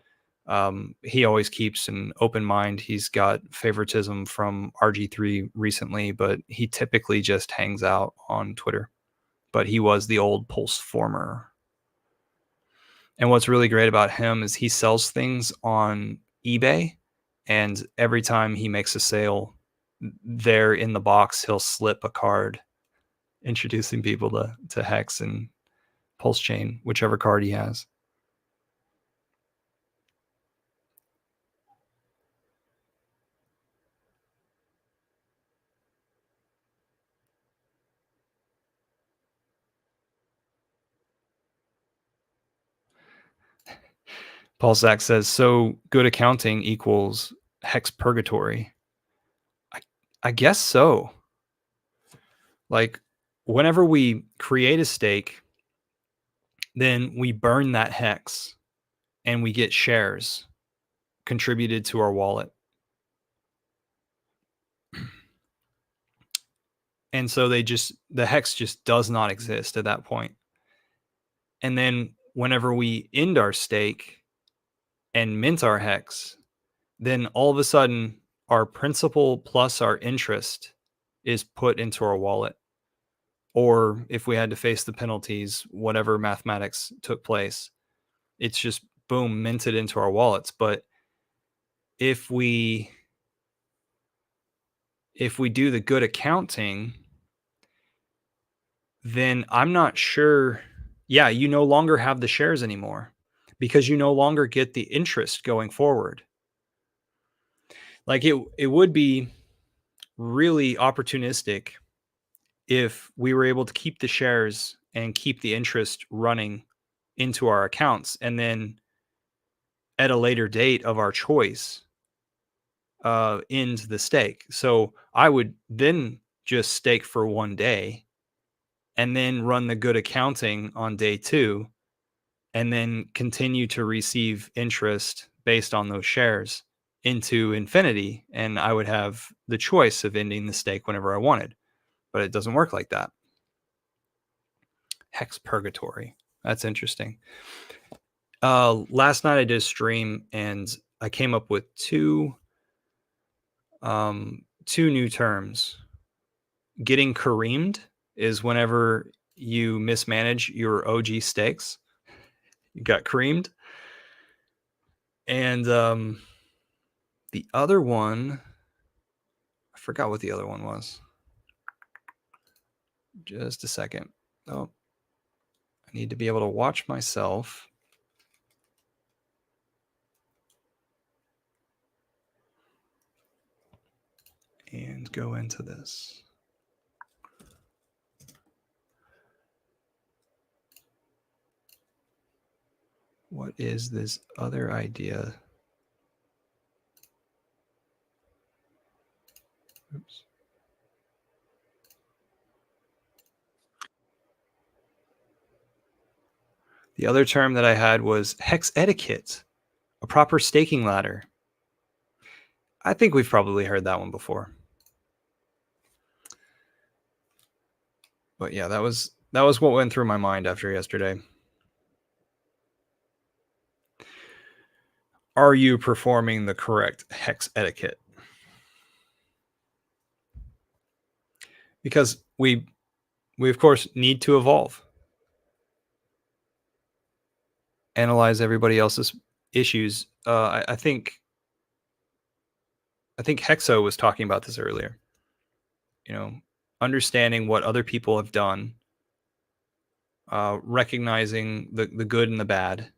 He always keeps an open mind. He's got favoritism from RG3 recently, but he typically just hangs out on Twitter. But he was the old Pulse Former. And what's really great about him is he sells things on eBay, and every time he makes a sale, there in the box, he'll slip a card introducing people to Hex and Pulse Chain, whichever card he has. Paul Sack says, so good accounting equals Hex purgatory. I guess so. Like, whenever we create a stake, then we burn that Hex and we get shares contributed to our wallet. And so the Hex just does not exist at that point. And then whenever we end our stake and mint our Hex, then all of a sudden our principal plus our interest is put into our wallet. Or if we had to face the penalties, whatever mathematics took place, it's just boom, minted into our wallets. But if we do the good accounting, then I'm not sure. Yeah, you no longer have the shares anymore because you no longer get the interest going forward. Like it would be really opportunistic if we were able to keep the shares and keep the interest running into our accounts, and then at a later date of our choice, end the stake. So I would then just stake for one day and then run the good accounting on day 2 and then continue to receive interest based on those shares into infinity. And I would have the choice of ending the stake whenever I wanted, but it doesn't work like that. Hex purgatory. That's interesting. Last night I did a stream and I came up with two new terms. Getting Kareemed is whenever you mismanage your OG stakes. You got creamed. And the other one, I forgot what the other one was. Just a second. Oh, I need to be able to watch myself. And go into this. What is this other idea? Oops. The other term that I had was hex etiquette, a proper staking ladder. I think we've probably heard that one before. But yeah, that was what went through my mind after yesterday. Are you performing the correct hex etiquette? Because we of course need to evolve. Analyze everybody else's issues. I think Hexo was talking about this earlier. You know, understanding what other people have done, recognizing the good and the bad,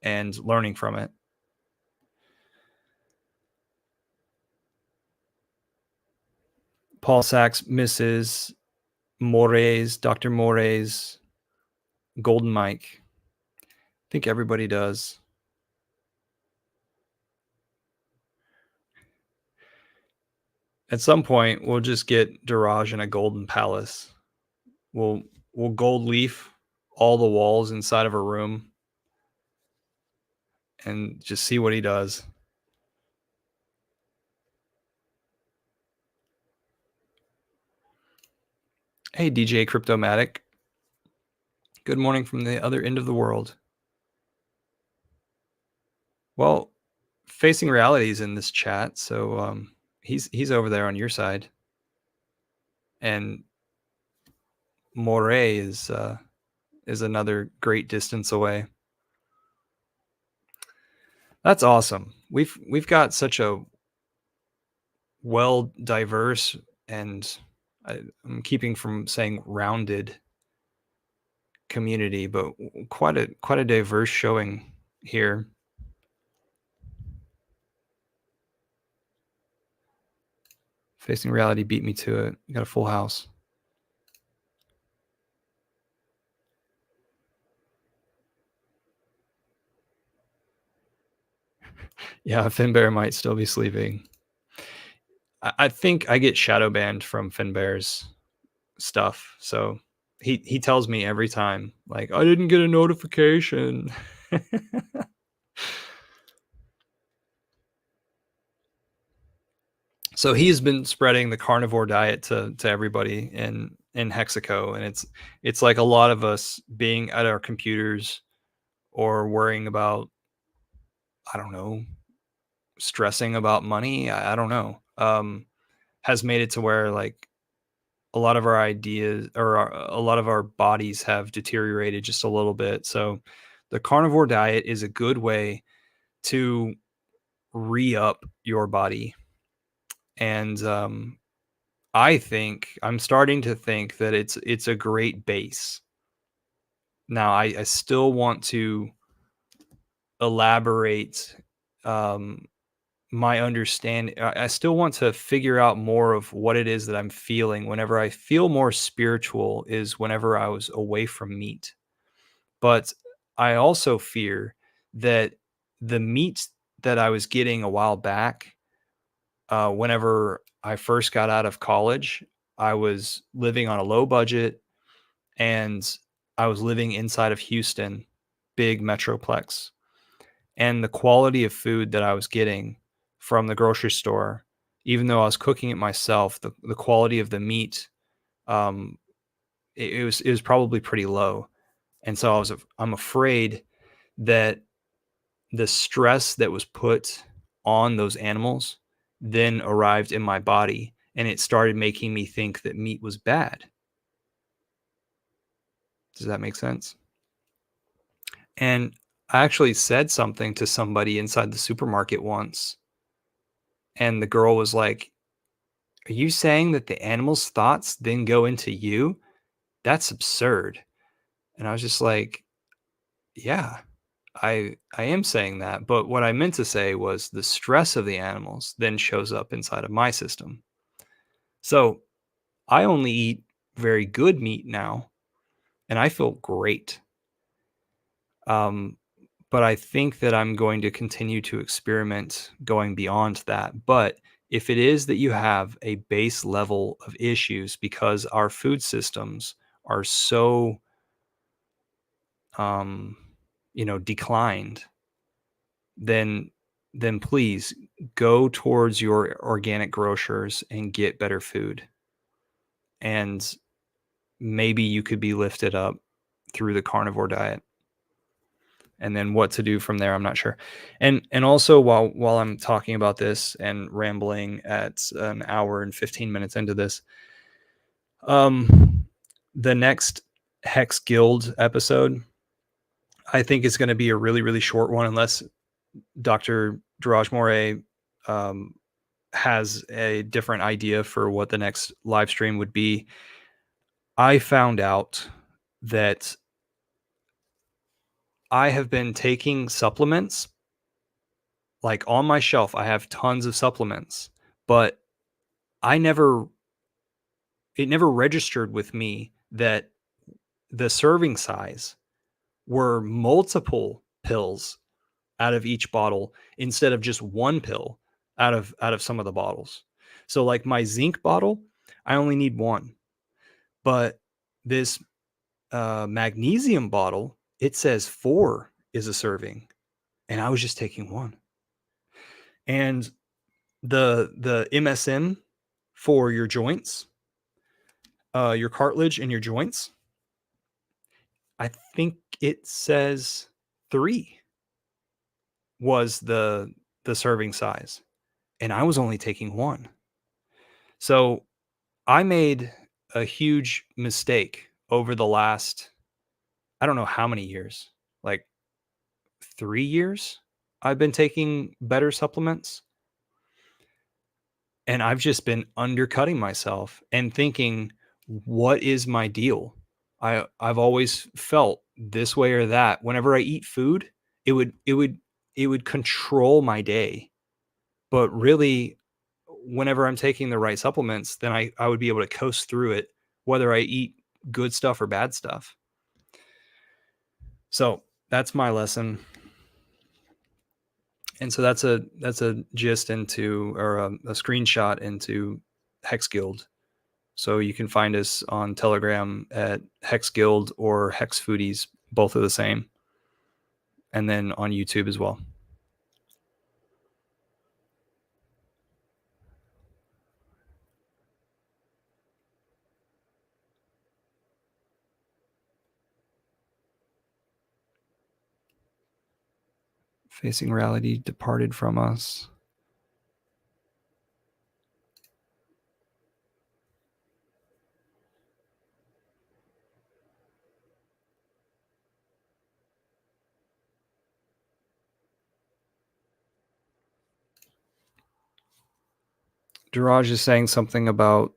and learning from it. Paul Sachs misses Moraes, Dr. Moraes, Golden Mike. I think everybody does. At some point, we'll just get Daraj in a golden palace. We'll gold leaf all the walls inside of a room and just see what he does. Hey, DJ Cryptomatic. Good morning from the other end of the world. Well, Facing Reality is in this chat, so he's over there on your side, and Moray is another great distance away. That's awesome. We've got such a well diverse and I'm keeping from saying rounded community, but quite a diverse showing here. Facing Reality beat me to it. You got a full house. Yeah, Finbear might still be sleeping. I think I get shadow banned from Finbear's stuff, so he tells me every time, like, I didn't get a notification. So he's been spreading the carnivore diet to everybody in Hexico, and it's like a lot of us being at our computers or worrying about, I don't know, stressing about money. I don't know. Has made it to where like a lot of our ideas or a lot of our bodies have deteriorated just a little bit. So the carnivore diet is a good way to re-up your body. And I'm starting to think that it's a great base. Now I still want to elaborate my understanding. I still want to figure out more of what it is that I'm feeling. Whenever I feel more spiritual is whenever I was away from meat. But I also fear that the meat that I was getting a while back, whenever I first got out of college, I was living on a low budget and I was living inside of Houston, big metroplex. And the quality of food that I was getting from the grocery store, even though I was cooking it myself, the quality of the meat, um, it was probably pretty low. And so I'm afraid that the stress that was put on those animals then arrived in my body and it started making me think that meat was bad. Does that make sense? And I actually said something to somebody inside the supermarket once, and the girl was like, "Are you saying that the animal's thoughts then go into you? That's absurd." And I was just like, "Yeah, I am saying that, but what I meant to say was the stress of the animals then shows up inside of my system." So, I only eat very good meat now, and I feel great. Um, but I think that I'm going to continue to experiment going beyond that. But if it is that you have a base level of issues because our food systems are so um, declined, then please go towards your organic grocers and get better food. And maybe you could be lifted up through the carnivore diet. And then what to do from there, I'm not sure. And also, while I'm talking about this and rambling at an hour and 15 minutes into this, the next Hex Guild episode, I think, is going to be a really, really short one, unless Dr. Diraj Moray has a different idea for what the next live stream would be. I found out that I have been taking supplements. Like, on my shelf, I have tons of supplements, but it never registered with me that the serving size were multiple pills out of each bottle instead of just one pill out of some of the bottles. So like my zinc bottle, I only need one, but this magnesium bottle, it says 4 is a serving, and I was just taking one. And the MSM for your joints, your cartilage and your joints, I think it says 3 was the serving size, and I was only taking one. So I made a huge mistake over the last, I don't know how many years, like 3 years. I've been taking better supplements, and I've just been undercutting myself and thinking, what is my deal? I've always felt this way or that. Whenever I eat food, it would control my day. But really, whenever I'm taking the right supplements, then I would be able to coast through it, whether I eat good stuff or bad stuff. So that's my lesson. And so that's a gist into, or a screenshot into Hex Guild. So you can find us on Telegram at Hex Guild or Hex Foodies. Both are the same. And then on YouTube as well. Facing reality departed from us. Diraj is saying something about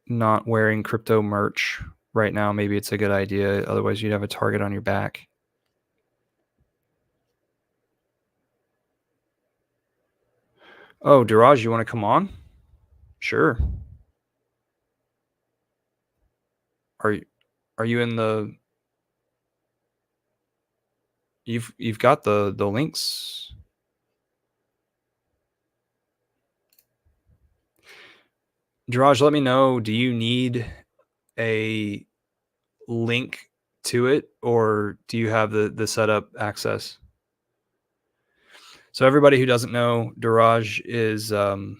not wearing crypto merch right now. Maybe it's a good idea. Otherwise, you'd have a target on your back. Oh, Diraj, you want to come on? Sure. Are you in the? You've got the links. Diraj, let me know. Do you need a link to it, or do you have the setup access? So everybody who doesn't know, Diraj is one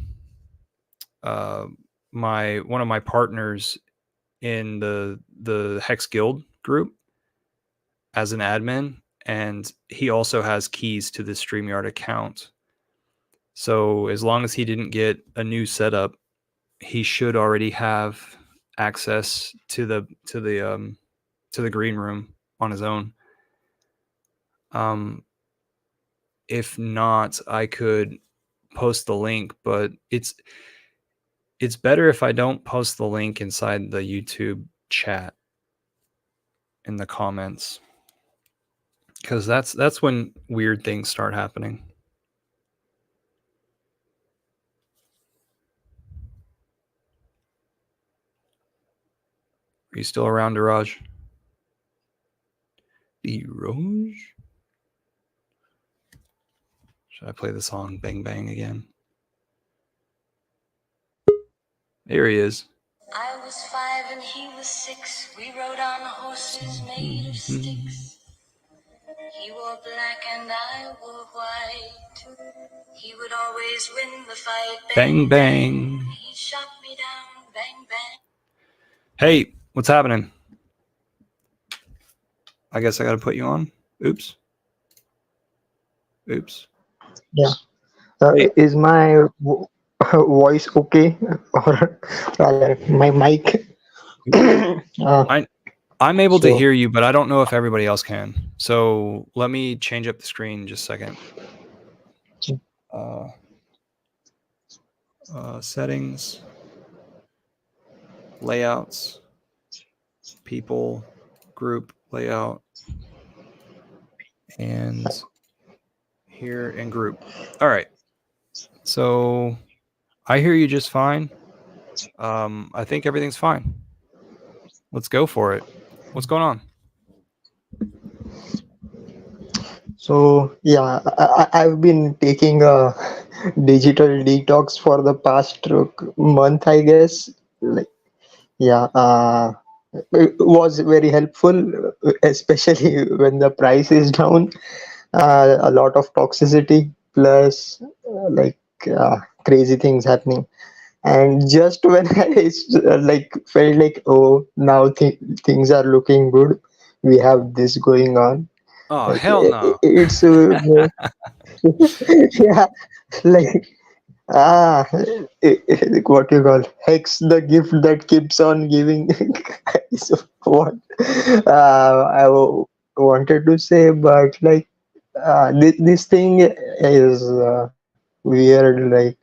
of my partners in the Hex Guild group as an admin, and he also has keys to the StreamYard account. So as long as he didn't get a new setup, he should already have access to the green room on his own. If not, I could post the link, but it's better if I don't post the link inside the YouTube chat in the comments, because that's when weird things start happening. Are you still around, Diraj? Diraj? Should I play the song Bang Bang again? There he is. I was 5 and he was 6. We rode on horses made of sticks. He wore wore black and I wore white. He would always win the fight. Bang, bang. He shot me down. Bang, bang. Hey, what's happening? I guess I got to put you on. Oops. Oops. Yeah. Hey, Is my voice okay? Or rather, my mic? uh, I'm able to so, hear you, but I don't know if everybody else can. So let me change up the screen just a second. Uh, settings, layouts, people, group layout, and here in group. All right. So I hear you just fine. I think everything's fine. Let's go for it. What's going on? yeah, I've been taking a digital detox for the past month, I guess. Like, yeah, it was very helpful, especially when the price is down. A lot of toxicity plus crazy things happening. And just when like felt like, oh, now things are looking good, we have this going on. Oh, Like hell no. it's yeah, like ah, what you call hex the gift that keeps on giving. So what wanted to say, but like this thing is weird, like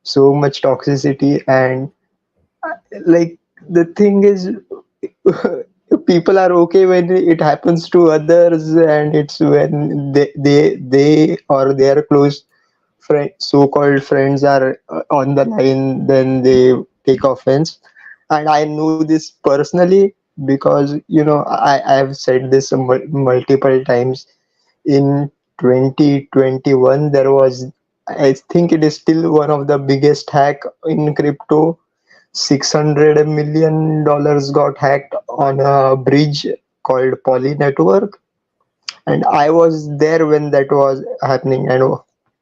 so much toxicity. And like the thing is, people are okay when it happens to others, and it's when they or their close so-called friends are on the line, then they take offense. And I know this personally because I've said this multiple times. In 2021 there was, I think it is still one of the biggest hack in crypto. $600 million got hacked on a bridge called Poly Network, and I was there when that was happening, and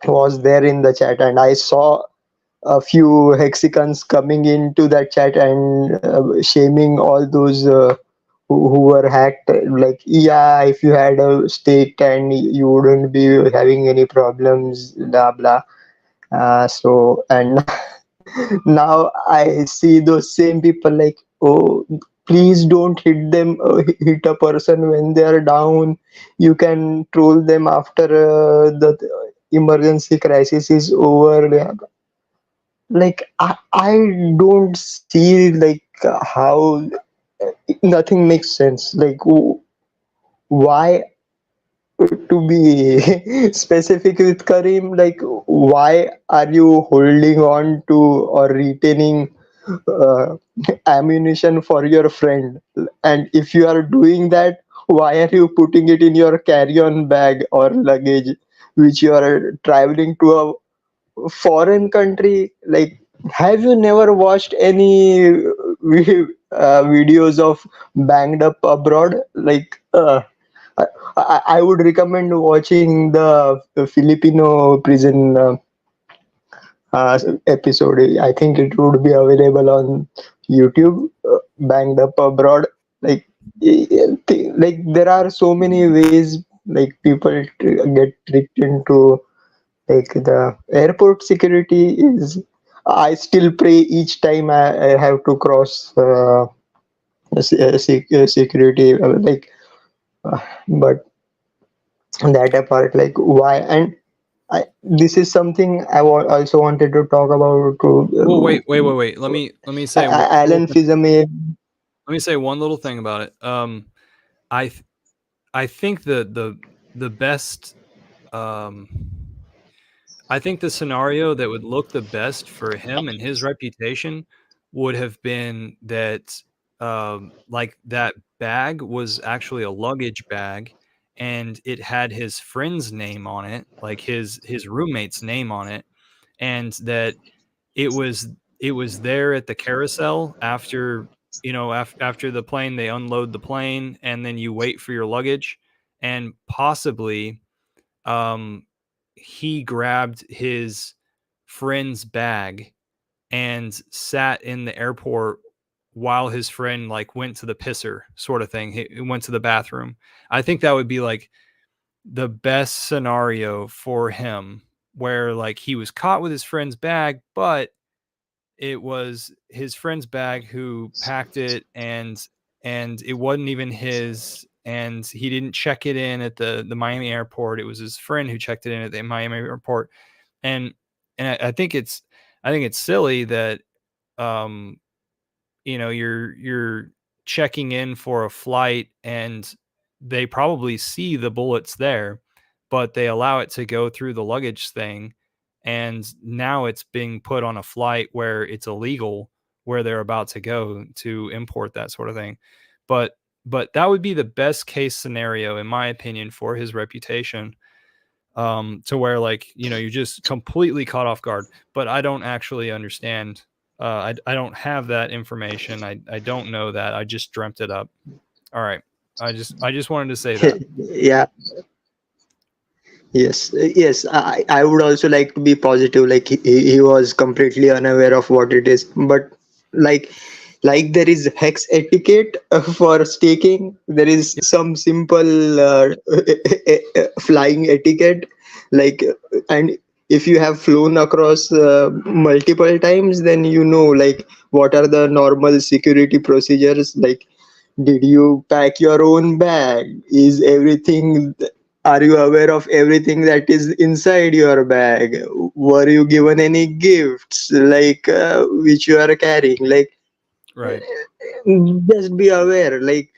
was there in the chat, and I saw a few Hexicans coming into that chat and shaming all those who were hacked. Like, yeah, if you had a stake and you wouldn't be having any problems, blah blah. And now I see those same people like, oh, please don't hit them, hit a person when they are down. You can troll them after the emergency crisis is over. Like I don't see like how nothing makes sense. Like why, to be specific with Kareem, like why are you holding on to or retaining uh, ammunition for your friend? And if you are doing that, why are you putting it in your carry-on bag or luggage, which you are traveling to a foreign country? Like, have you never watched any videos of banged up abroad? Like, I would recommend watching the Filipino prison episode. I think it would be available on YouTube. Banged up abroad. Like, like there are so many ways like people get tricked into. Like the airport security is. I still pray each time I have to cross security. But that apart, like why? And this is something also wanted to talk about. Well, To wait. Let me say one little Alan thing. Fizame. Let me say one little thing about it. I th- I think the best um I think the scenario that would look the best for him and his reputation would have been that, like, that bag was actually a luggage bag, and it had his friend's name on it, like his roommate's name on it, and that it was it was there at the carousel after, after the plane, they unload the plane, and then you wait for your luggage, and possibly he grabbed his friend's bag and sat in the airport while his friend like went to the pisser sort of thing. He went to the bathroom. I think that would be like the best scenario for him, where like he was caught with his friend's bag, but it was his friend's bag who packed it, and it wasn't even his, and he didn't check it in at the Miami airport. It was his friend who checked it in at the Miami airport. And I think it's silly that um you're checking in for a flight and they probably see the bullets there, but they allow it to go through the luggage thing, and now it's being put on a flight where it's illegal, where they're about to go to import that sort of thing. But that would be the best case scenario, in my opinion, for his reputation, to where like you're just completely caught off guard. But I don't actually understand. I don't have that information. I don't know that. I just dreamt it up. All right. I just wanted to say that. Yeah. Yes, I would also like to be positive. Like he was completely unaware of what it is, but like there is hex etiquette for staking. There is some simple flying etiquette, like, and if you have flown across multiple times, then you know like what are the normal security procedures. Like, did you pack your own bag? Is everything, are you aware of everything that is inside your bag? Were you given any gifts, like which you are carrying? Like, Right. just be aware. Like,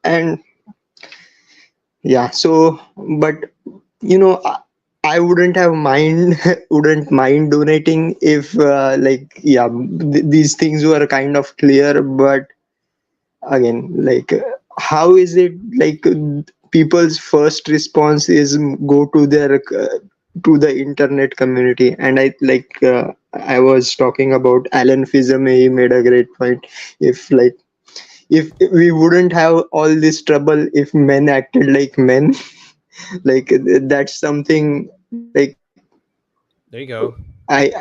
and yeah. So, but I wouldn't have mind wouldn't mind donating if like, yeah, these things were kind of clear. But again, like, how is it like people's first response is go to their to the internet community? And I was talking about Alan Fizem. He made a great point. If like, if we wouldn't have all this trouble if men acted like men, like that's something like, There you go. I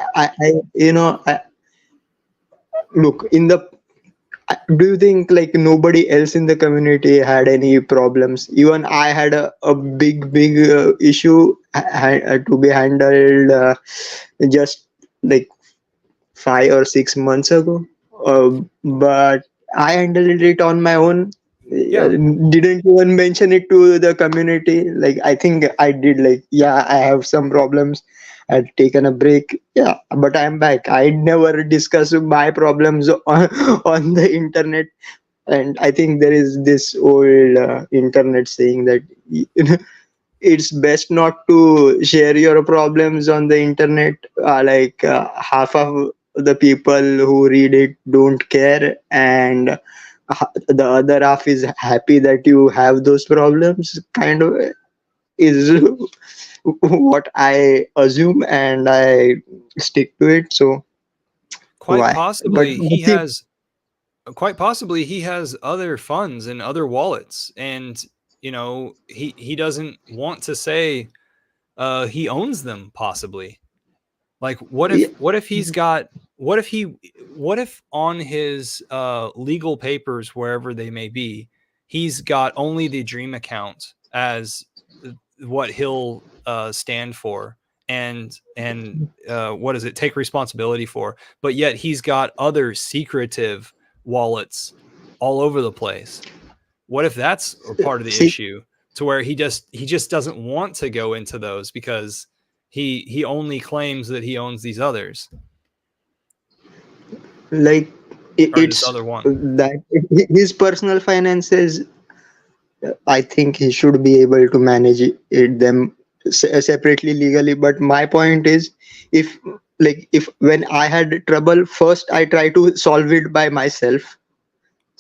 look in the, do you think like nobody else in the community had any problems? Even I had a big issue to be handled just like 5 or 6 months ago, but I handled it on my own. Yeah. Didn't even mention it to the community. Like, I think I did, like, yeah, I have some problems, I'd taken a break, yeah, but I'm back. I never discuss my problems on the internet. And I think there is this old internet saying that it's best not to share your problems on the internet. Like, half of the people who read it don't care, and the other half is happy that you have those problems, kind of, is what I assume, and I stick to it. So Quite why? But possibly he has quite possibly he has other funds and other wallets, and he doesn't want to say he owns them, possibly. Like, yeah, what if he's got, what if on his legal papers, wherever they may be, he's got only the Dream account as what he'll stand for, and what does it take responsibility for, but yet he's got other secretive wallets all over the place. What if that's a part of the see, issue, to where he just doesn't want to go into those because he only claims that he owns these others, like, or this it's other one. that his personal finances, I think he should be able to manage them separately legally. But my point is, if if when I had trouble, first I try to solve it by myself.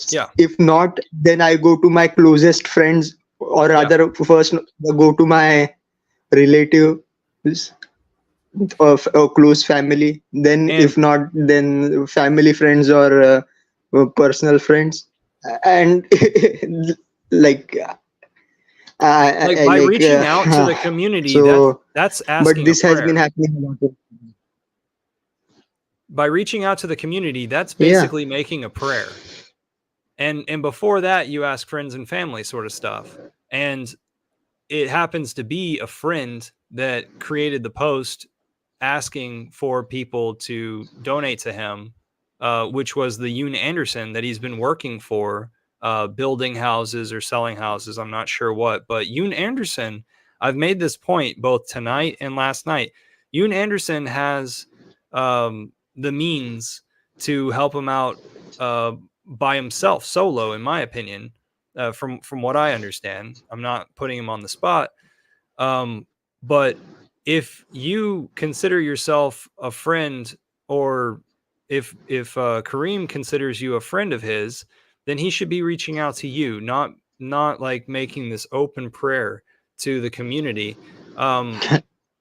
Yeah. If not, then I go to my closest friends, or Yeah. rather, first go to my relatives of close family. Then, And if not, then family, friends, or personal friends. And like, Like by like reaching out to the community, so, that's but asking a this has been prayer. happening a lot. By reaching out to the community, that's Yeah. basically making a prayer. And before that, you ask friends and family sort of stuff. And it happens to be a friend that created the post asking for people to donate to him, which was the Yoon Anderson that he's been working for, building houses or selling houses. I'm not sure what, but Yoon Anderson, I've made this point both tonight and last night. Yoon Anderson has the means to help him out by himself, solo, in my opinion. From what I understand, I'm not putting him on the spot, but if you consider yourself a friend, or if Kareem considers you a friend of his, then he should be reaching out to you, not like making this open prayer to the community.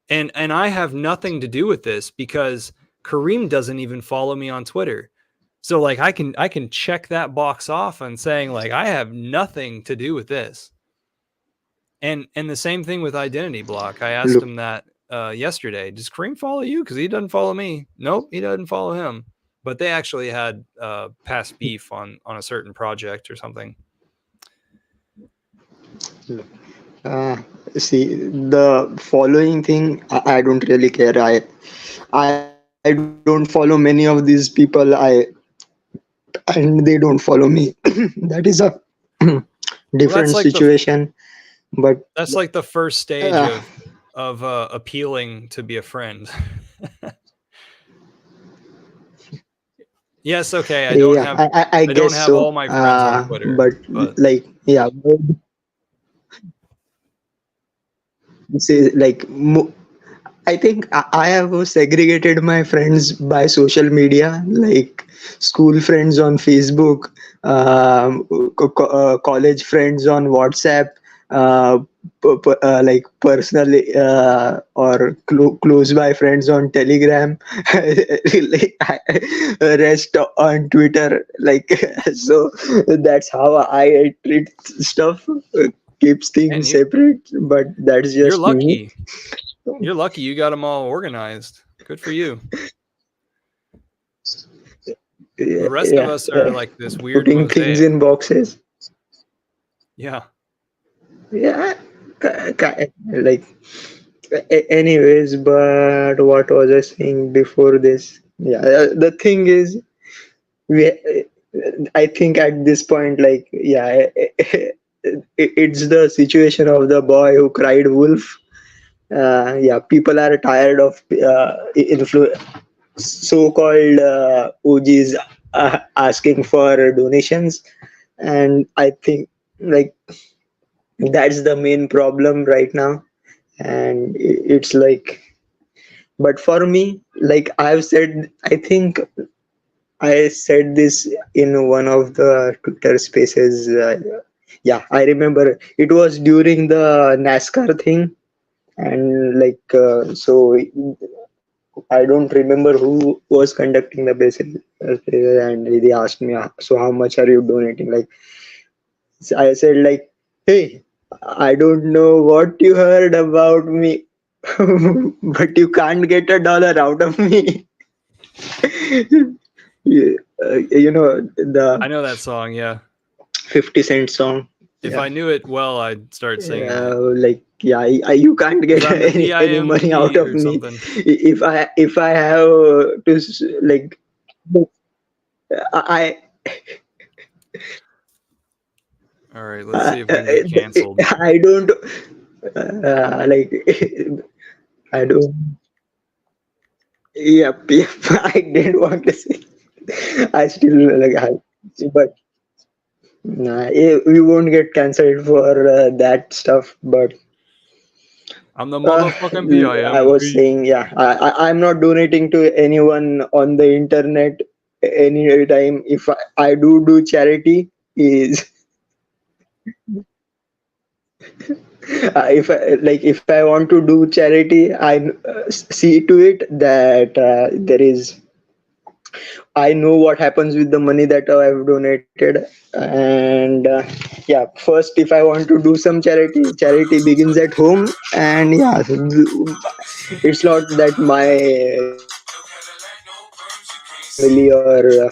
And I have nothing to do with this because Kareem doesn't even follow me on Twitter. So like I can check that box off and saying like I have nothing to do with this. And the same thing with Identity Block. I asked Look, him that yesterday. Does Kareem follow you? Because he doesn't follow me. Nope, he doesn't follow him. But they actually had past beef on a certain project or something. uh, see, the following thing, I don't really care. I don't follow many of these people. And they don't follow me. That is a Well, different situation. But that's like the first stage uh, of appealing to be a friend. Yes, okay. I don't yeah, have I I don't guess have all so. my friends on Twitter, But but like, yeah, say like I think I have segregated my friends by social media, like school friends on Facebook, college friends on WhatsApp, uh, like personal or close by friends on Telegram, like, rest on Twitter. Like so, that's how I treat stuff. Keeps man, things separate, but that's you're just me. lucky. You're lucky you got them all organized. Good for you. The Yeah, rest of yeah, us are like this weird putting things mosaic. in boxes. Yeah. Yeah, like anyways. But what was I saying before this? Yeah, the thing is, we. I think at this point, like, yeah, it's the situation of the boy who cried wolf. Yeah, people are tired of so-called OGs asking for donations, and I think like that's the main problem right now. And it's like, but for me, like I've said, I think I said this in one of the Twitter spaces. Yeah, I remember it was during the NASCAR thing, and like so I don't remember who was conducting the basis, and they asked me, so how much are you donating? Like, I said, like, hey, I don't know what you heard about me, but you can't get $1 out of me. You know I the know that song, yeah. 50 Cent song. If Yeah, I knew it well, I'd start singing it. like yeah, you can't Because get I'm the any money out PIMP of or me something. if I have to like I All right, let's see if we can get canceled. I don't like I don't. Yep, yep. I didn't want to say. I still like, but nah, we won't get cancelled for that stuff. But I'm the uh, motherfucking I was PIMP. saying, yeah, I'm not donating to anyone on the internet any time. If I do charity, is if I want to do charity, I see to it that there is I know what happens with the money that I've donated, and yeah, first if I want to do some charity, charity begins at home, and yeah, it's not that my family or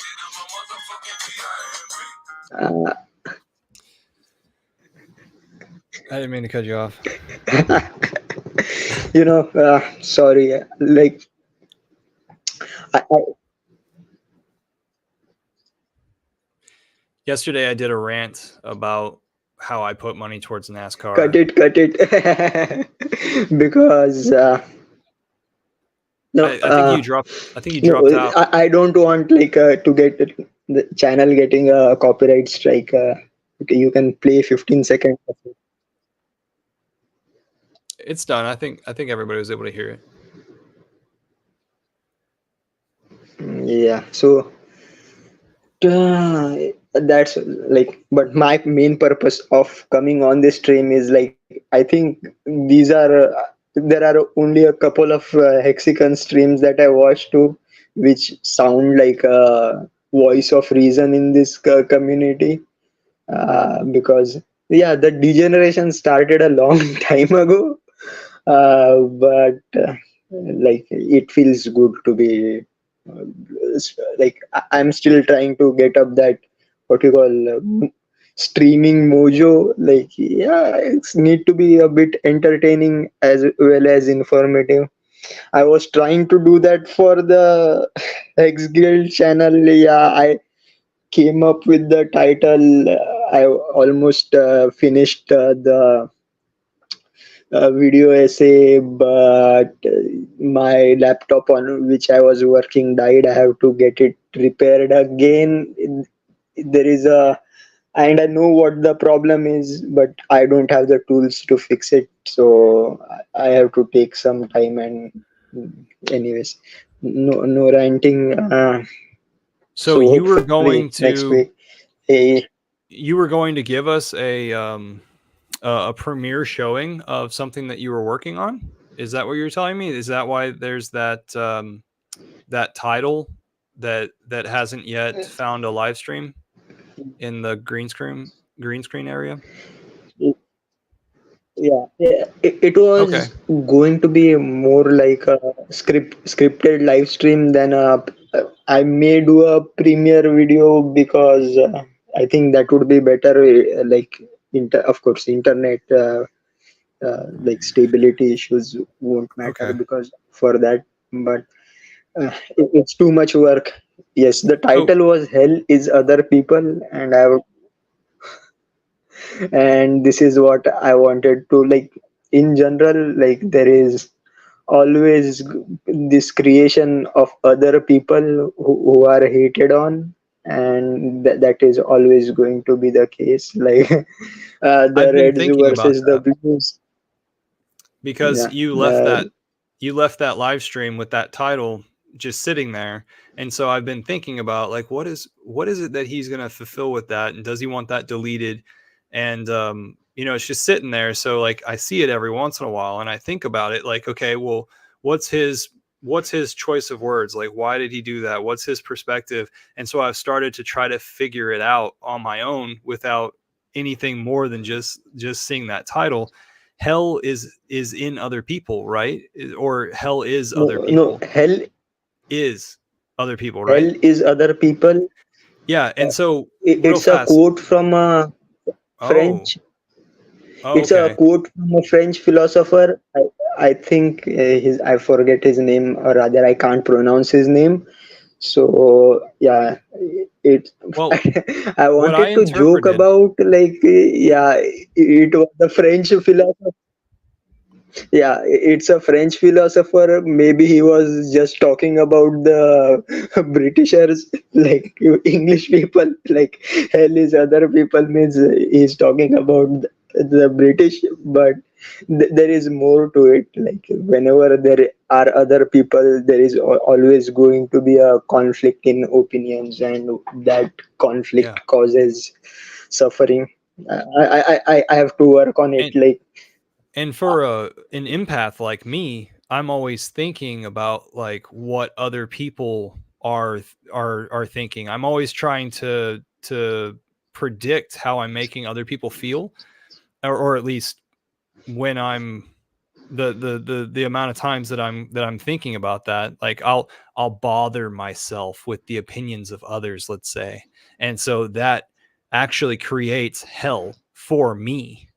uh, I didn't mean to cut you off. sorry, like I Yesterday, I did a rant about how I put money towards NASCAR. cut it, because no, I think you dropped. I think you no, dropped out. I don't want like to get the channel getting a copyright strike. Okay, you can play 15 seconds of it. It's done. I think everybody was able to hear it. Yeah, so that's like, but my main purpose of coming on this stream is like, I think these are there are only a couple of Hexicans streams that I watch too, which sound like a voice of reason in this community, because yeah, the degeneration started a long time ago, but like it feels good to be uh, like I'm still trying to get up that what you call streaming mojo. Like yeah, it's need to be a bit entertaining as well as informative. I was trying to do that for the X Guild channel. Yeah, I came up with the title. I almost finished the video essay, but my laptop on which I was working died. I have to get it repaired again. There is a, and I know what the problem is, but I don't have the tools to fix it. So I have to take some time. And anyways, no ranting. So So you were hopefully going next to week. eh, give us a premiere showing of something that you were working on. Is that what you're telling me? Is that why there's that title that hasn't yet found a live stream in the green screen area? yeah, it Okay. was going to be more like a scripted live stream than a. I may do a premiere video because I think that would be better. Like, of course, internet like stability issues won't matter Okay. because for that, but it's too much work. Yes, the So title was "Hell is Other People," and and this is what I wanted to like. In general, like there is always this creation of other people who are hated on, and that is always going to be the case. Like the I've been Reds thinking about versus the that Blues. because Yeah, you left that live stream with that title just sitting there, and so I've been thinking about like what is it that he's going to fulfill with that, and does he want that deleted? And it's just sitting there, so like I see it every once in a while and I think about it like, okay, well, what's his what's his choice of words? Like, why did he do that? What's his perspective? And so I've started to try to figure it out on my own without anything more than just seeing that title. Hell is in other people, right? Or hell is no, other no, people. Is other people, hell right? is other people. Yeah. And so real It's a fast. quote from a Oh. French. Oh, It's a okay. quote from a French philosopher. I think I forget his name, or rather, I can't pronounce his name. So yeah, it. Well, I what I wanted to joke interpreted. about like yeah, it was the French philosopher. Yeah, it's a French philosopher. Maybe he was just talking about the Britishers, like English people. Like hell is other people means he's talking about the British, but there is more to it. Like whenever there are other people, there is always going to be a conflict in opinions, and that Yeah. conflict causes suffering. I have to work on it. And Like and for an empath like me, I'm always thinking about like what other people are thinking. I'm always trying to predict how I'm making other people feel, or at least when I'm the amount of times that I'm thinking about that. Like I'll bother myself with the opinions of others, let's say, and so that actually creates hell for me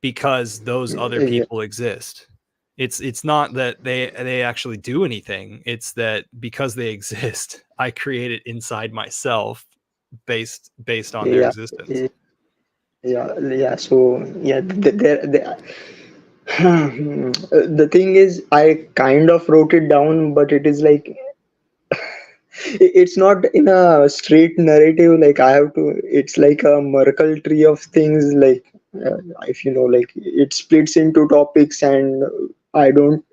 because those other Yeah, people exist. It's not that they actually do anything. It's that because they exist, I create it inside myself based on their yeah, existence. yeah. So yeah, the thing is, I kind of wrote it down, but it is like it's not in a straight narrative. Like I have to. It's like a Merkle tree of things. Like if you know, like it splits into topics, and I don't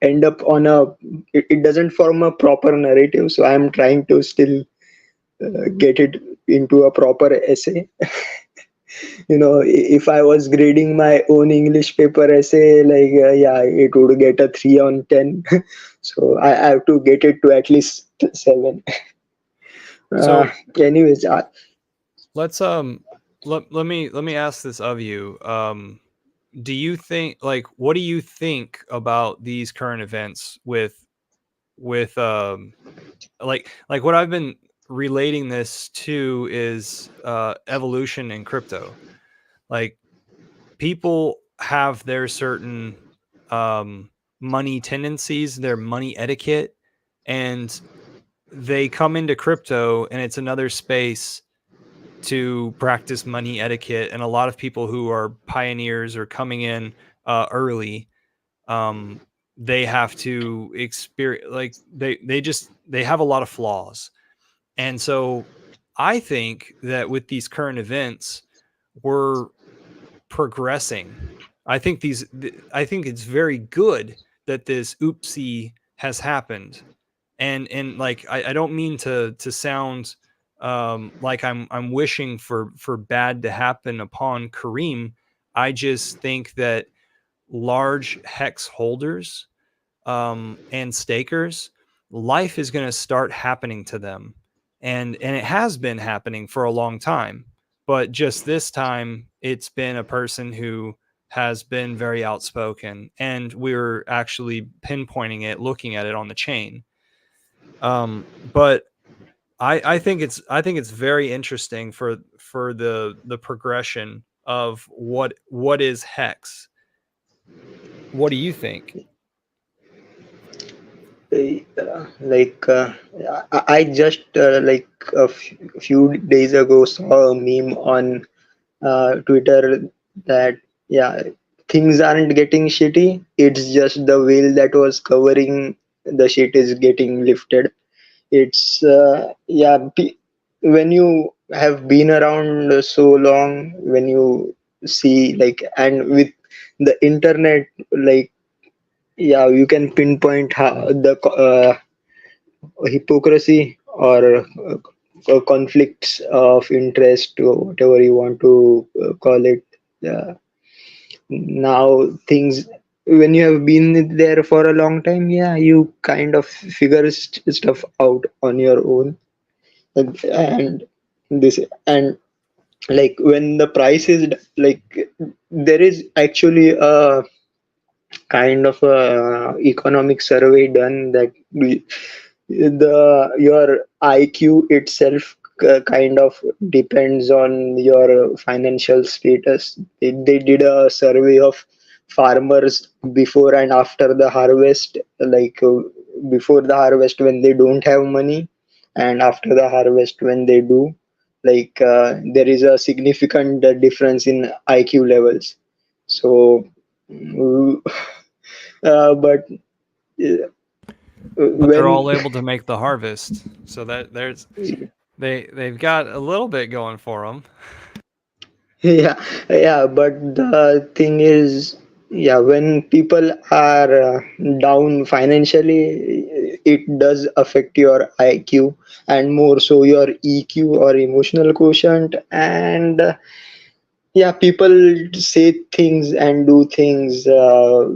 end up on a. It doesn't form a proper narrative. So I'm trying to still get it into a proper essay. If I was grading my own English paper essay, like yeah, it would get a 3 on 10. So I have to get it to at least 7. uh, So anyways, let's let me ask this of you. Do you think, like, what do you think about these current events with like what I've been relating this to is evolution in crypto. Like people have their certain um money tendencies, their money etiquette, and they come into crypto and it's another space to practice money etiquette. And a lot of people who are pioneers or coming in early, um, they have to experience, like they have a lot of flaws. And so I think that with these current events, we're progressing. I think it's very good that this oopsie has happened. And like I don't mean to sound like I'm wishing for bad to happen upon Kareem. I just think that large hex holders and stakers, life is going to start happening to them, and it has been happening for a long time. But just this time, it's been a person who has been very outspoken, and we're actually pinpointing it, looking at it on the chain. But I think it's very interesting for the progression of what is hex. What do you think? like I just like few days ago saw a meme on Twitter that yeah, things aren't getting shitty. It's just the veil that was covering the shit is getting lifted. It's yeah, when you have been around so long, when you see like, and with the internet, like yeah, you can pinpoint how the hypocrisy or conflicts of interest or whatever you want to call it. uh, Now things, when you have been there for a long time, yeah, you kind of figure stuff out on your own. And this, and like when the price is like, there is actually a kind of a economic survey done that the your IQ itself kind of depends on your financial status. They did a survey of farmers before and after the harvest, like before the harvest when they don't have money, and after the harvest when they do. Like there is a significant difference in IQ levels. So, but But they're when all able to make the harvest, so that there's they've got a little bit going for them. yeah, yeah, but the thing is, yeah, when people are down financially, it does affect your IQ, and more so your EQ or emotional quotient. And yeah, people say things and do things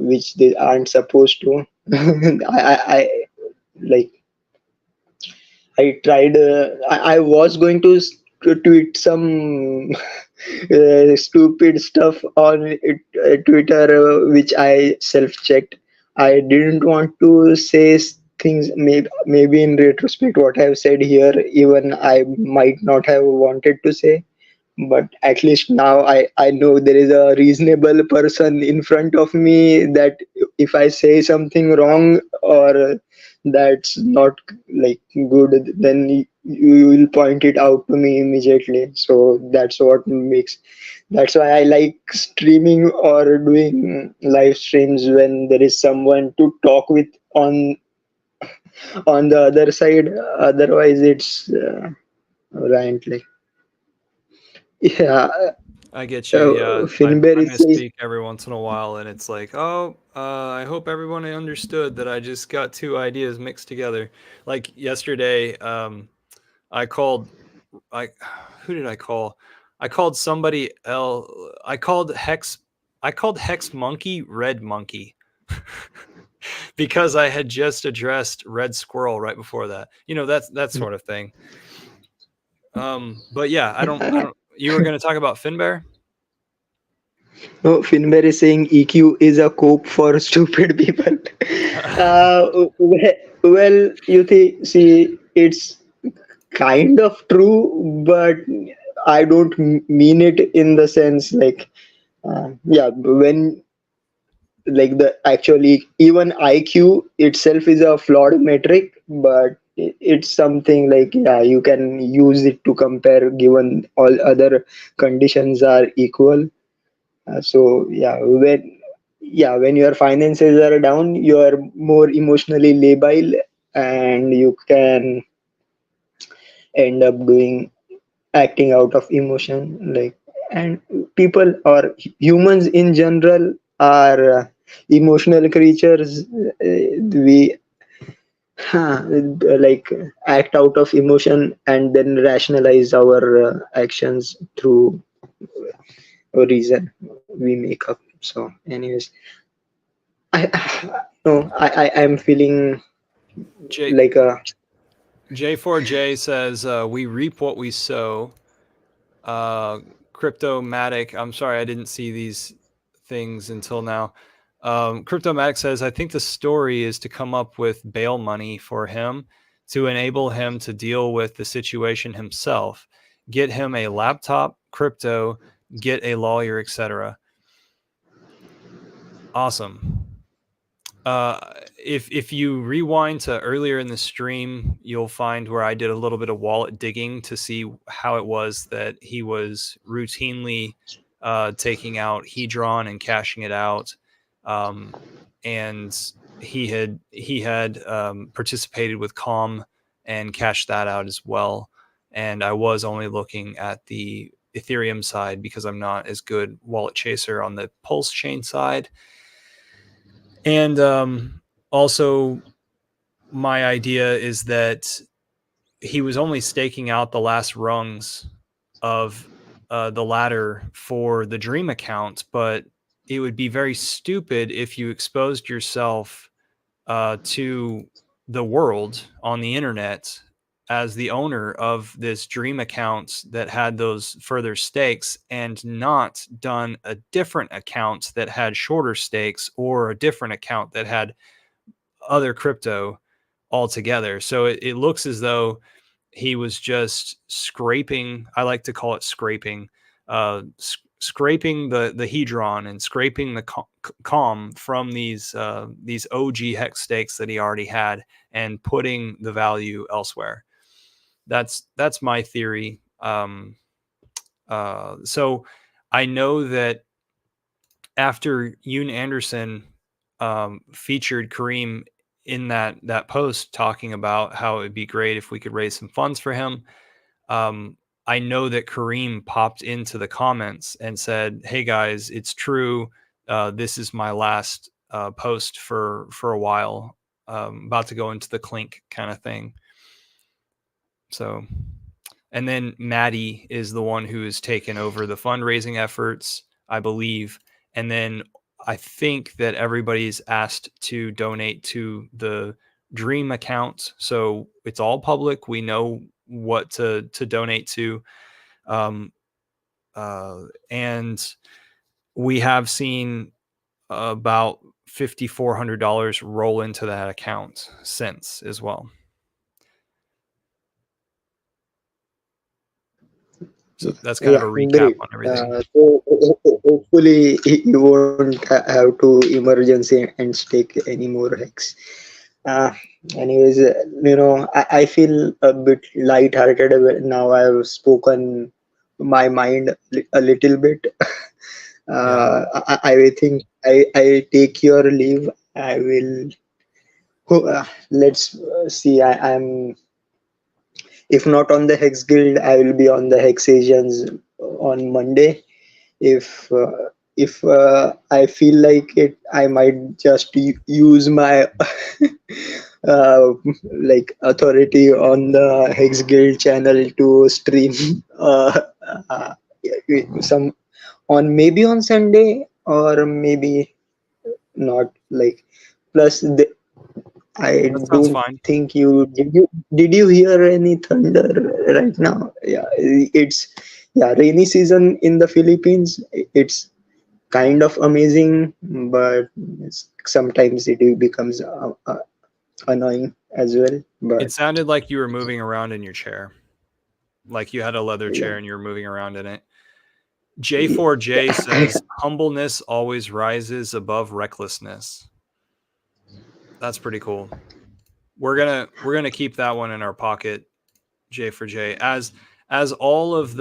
which they aren't supposed to. I like I tried. I was going to tweet some stupid stuff on Twitter, which I self-checked. I didn't want to say things. Maybe in retrospect, what I've said here, even I might not have wanted to say, but at least now I know there is a reasonable person in front of me that if I say something wrong or that's not like good, then you will point it out to me immediately. So that's why I like streaming or doing live streams when there is someone to talk with on the other side. Otherwise it's right, like, yeah. I get you. Yeah, Finbar I is saying, misspeak every once in a while, and it's like, oh, I hope everyone understood that I just got two ideas mixed together. Like yesterday, I called, I who did I call? I called somebody else. I called Hex Monkey Red Monkey because I had just addressed Red Squirrel right before that. You know, that sort of thing. But yeah, I don't. You were going to talk about Finbear? no, Finbar is saying EQ is a cope for stupid people. Well, you see, it's kind of true, but I don't mean it in the sense like, yeah, when like the actually even IQ itself is a flawed metric, but it's something like, yeah, you can use it to compare given all other conditions are equal. So when your finances are down, you are more emotionally labile, and you can end up doing acting out of emotion, like. And people or humans in general are emotional creatures. We like act out of emotion and then rationalize our actions through a reason we make up. So anyways, I no, I'm feeling J like a J4J says we reap what we sow. Cryptomatic. I'm sorry, I didn't see these things until now. Cryptomatic says, I think the story is to come up with bail money for him to enable him to deal with the situation himself, get him a laptop, crypto, get a lawyer, etc. Awesome. If you rewind to earlier in the stream, you'll find where I did a little bit of wallet digging to see how it was that he was routinely taking out Hedron and cashing it out, and he had participated with Calm and cashed that out as well. And I was only looking at the Ethereum side because I'm not as good wallet chaser on the Pulse chain side. And also, my idea is that he was only staking out the last rungs of the ladder for the Dream account, but it would be very stupid if you exposed yourself to the world on the internet as the owner of this Dream account that had those further stakes and not done a different account that had shorter stakes or a different account that had other crypto altogether. So it looks as though he was just scraping. I like to call it scraping, scraping the Hedron and scraping the calm from these OG hex stakes that he already had and putting the value elsewhere. That's my theory. So I know that after Yoon Anderson featured Kareem in that post talking about how it would be great if we could raise some funds for him, I know that Kareem popped into the comments and said, "Hey guys, it's true. This is my last post for a while. About to go into the clink kind of thing." So, and then Maddie is the one who has taken over the fundraising efforts, I believe. And then I think that everybody's asked to donate to the Dream account, so it's all public. We know what to donate to, um, and we have seen about $5,400 roll into that account since as well. So that's kind of Yeah, a recap great. on everything. Hopefully you won't have to emergency and stake any more hex. Uh, anyways, I feel a bit light-hearted now. I've spoken my mind a little bit. Yeah, I think I take your leave. I will. Let's see. I'm, if not on the Hex Guild, I will be on the Hex Asians on Monday. If I feel like it, I might just use my uh, like authority on the Hex Guild channel to stream uh, some on, maybe on Sunday, or maybe not. Like, plus I that sounds don't fine. think you hear any thunder right now? Yeah, it's, yeah, rainy season in the Philippines. It's kind of amazing, but sometimes it becomes annoying as well. It But sounded like you were moving around in your chair, like you had a leather yeah, chair and you were moving around in it. J4J yeah, says humbleness always rises above recklessness. That's pretty cool. We're gonna keep that one in our pocket, J4J, as all of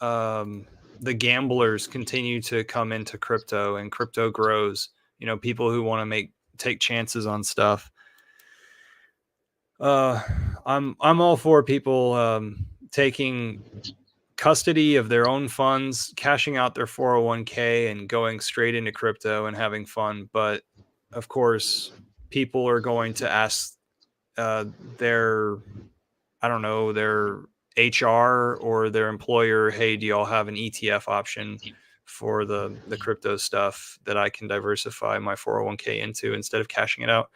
um, the gamblers continue to come into crypto and crypto grows. You know, people who want to take chances on stuff. Uh, I'm all for people taking custody of their own funds, cashing out their 401k and going straight into crypto and having fun. But of course, people are going to ask their, I don't know, their HR or their employer, hey, do y'all have an ETF option for the crypto stuff that I can diversify my 401k into instead of cashing it out?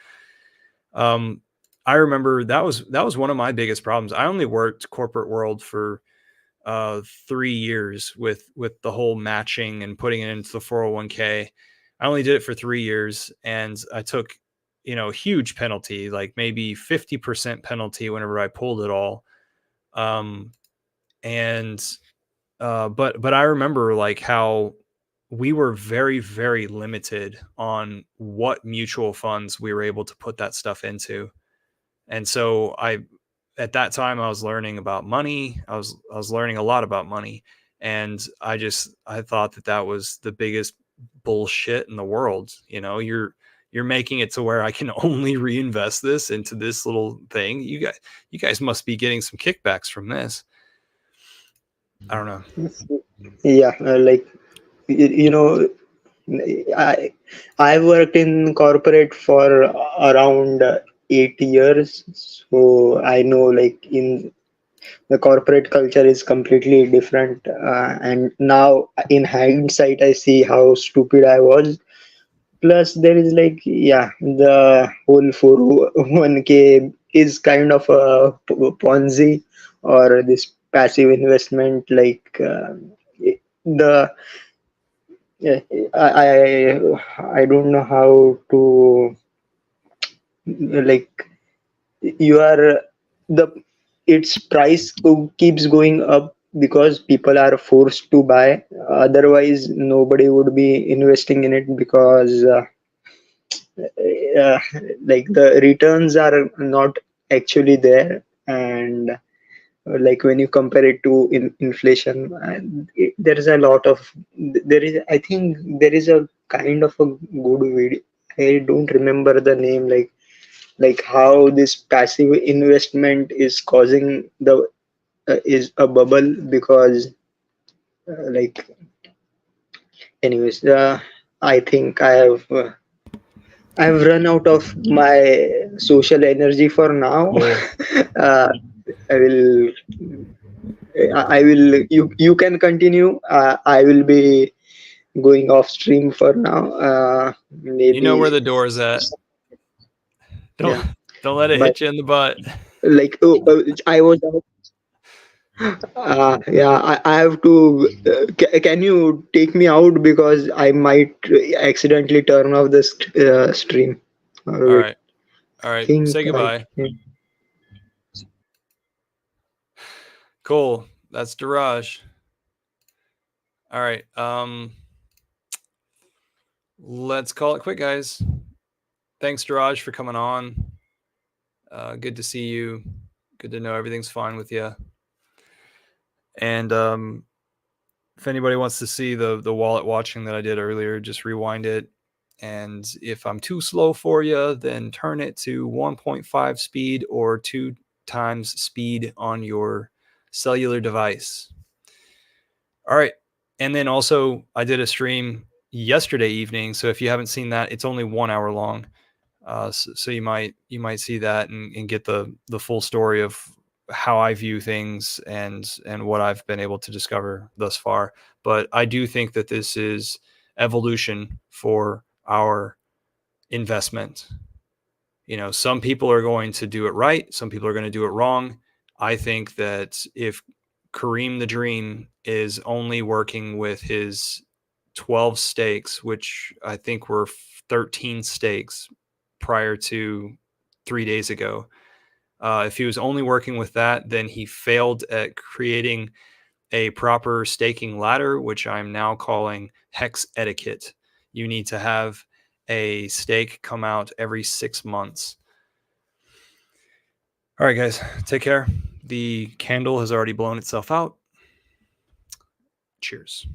Um, I remember that was one of my biggest problems. I only worked corporate world for 3 years with the whole matching and putting it into the 401k. I only did it for 3 years, and I took, a huge penalty, like maybe 50% penalty whenever I pulled it all. Um, and but I remember like how we were very, very limited on what mutual funds we were able to put that stuff into. And so at that time I was learning about money. I was learning a lot about money, and I thought that was the biggest bullshit in the world. You're making it to where I can only reinvest this into this little thing. You guys must be getting some kickbacks from this. I don't know. yeah. Like, you know, I I worked in corporate for around 8 years, so I know, like, in the corporate culture is completely different. And now in hindsight, I see how stupid I was. Plus, there is, like, yeah, the whole 401k is kind of a Ponzi, or this passive investment. Like, the yeah, I don't know how to, like, you are the its price keeps going up because people are forced to buy. Otherwise, nobody would be investing in it, because uh, like, the returns are not actually there. And like, when you compare it to inflation, there is a lot of, there is, I think there is a kind of a good video. I don't remember the name, like how this passive investment is causing the is a bubble, because like, anyways, I think I've run out of my social energy for now. Cool. uh, I will you can continue. I will be going off stream for now. You know where Maybe, the door is at. Don't yeah. Don't let it but hit you in the butt. like I was yeah, I have to. Can you take me out because I might accidentally turn off the stream? All Wait, right. All right. think Say I goodbye. can. Cool. That's Daraj. All right. Let's call it quit, guys. Thanks, Daraj, for coming on. Good to see you. Good to know everything's fine with you. And if anybody wants to see the wallet watching that I did earlier, just rewind it. And if I'm too slow for you, then turn it to 1.5 speed or 2 times speed on your cellular device. All right. And then also, I did a stream yesterday evening. So if you haven't seen that, it's only 1 hour long. So you might see that and get the full story of how I view things and what I've been able to discover thus far. But I do think that this is evolution for our investment. You know, some people are going to do it right, some people are going to do it wrong. I think that if Kareem the Dream is only working with his 12 stakes, which I think were 13 stakes prior to 3 days ago. If he was only working with that, then he failed at creating a proper staking ladder, which I'm now calling hex etiquette. You need to have a stake come out every 6 months. All right, guys, take care. The candle has already blown itself out. Cheers.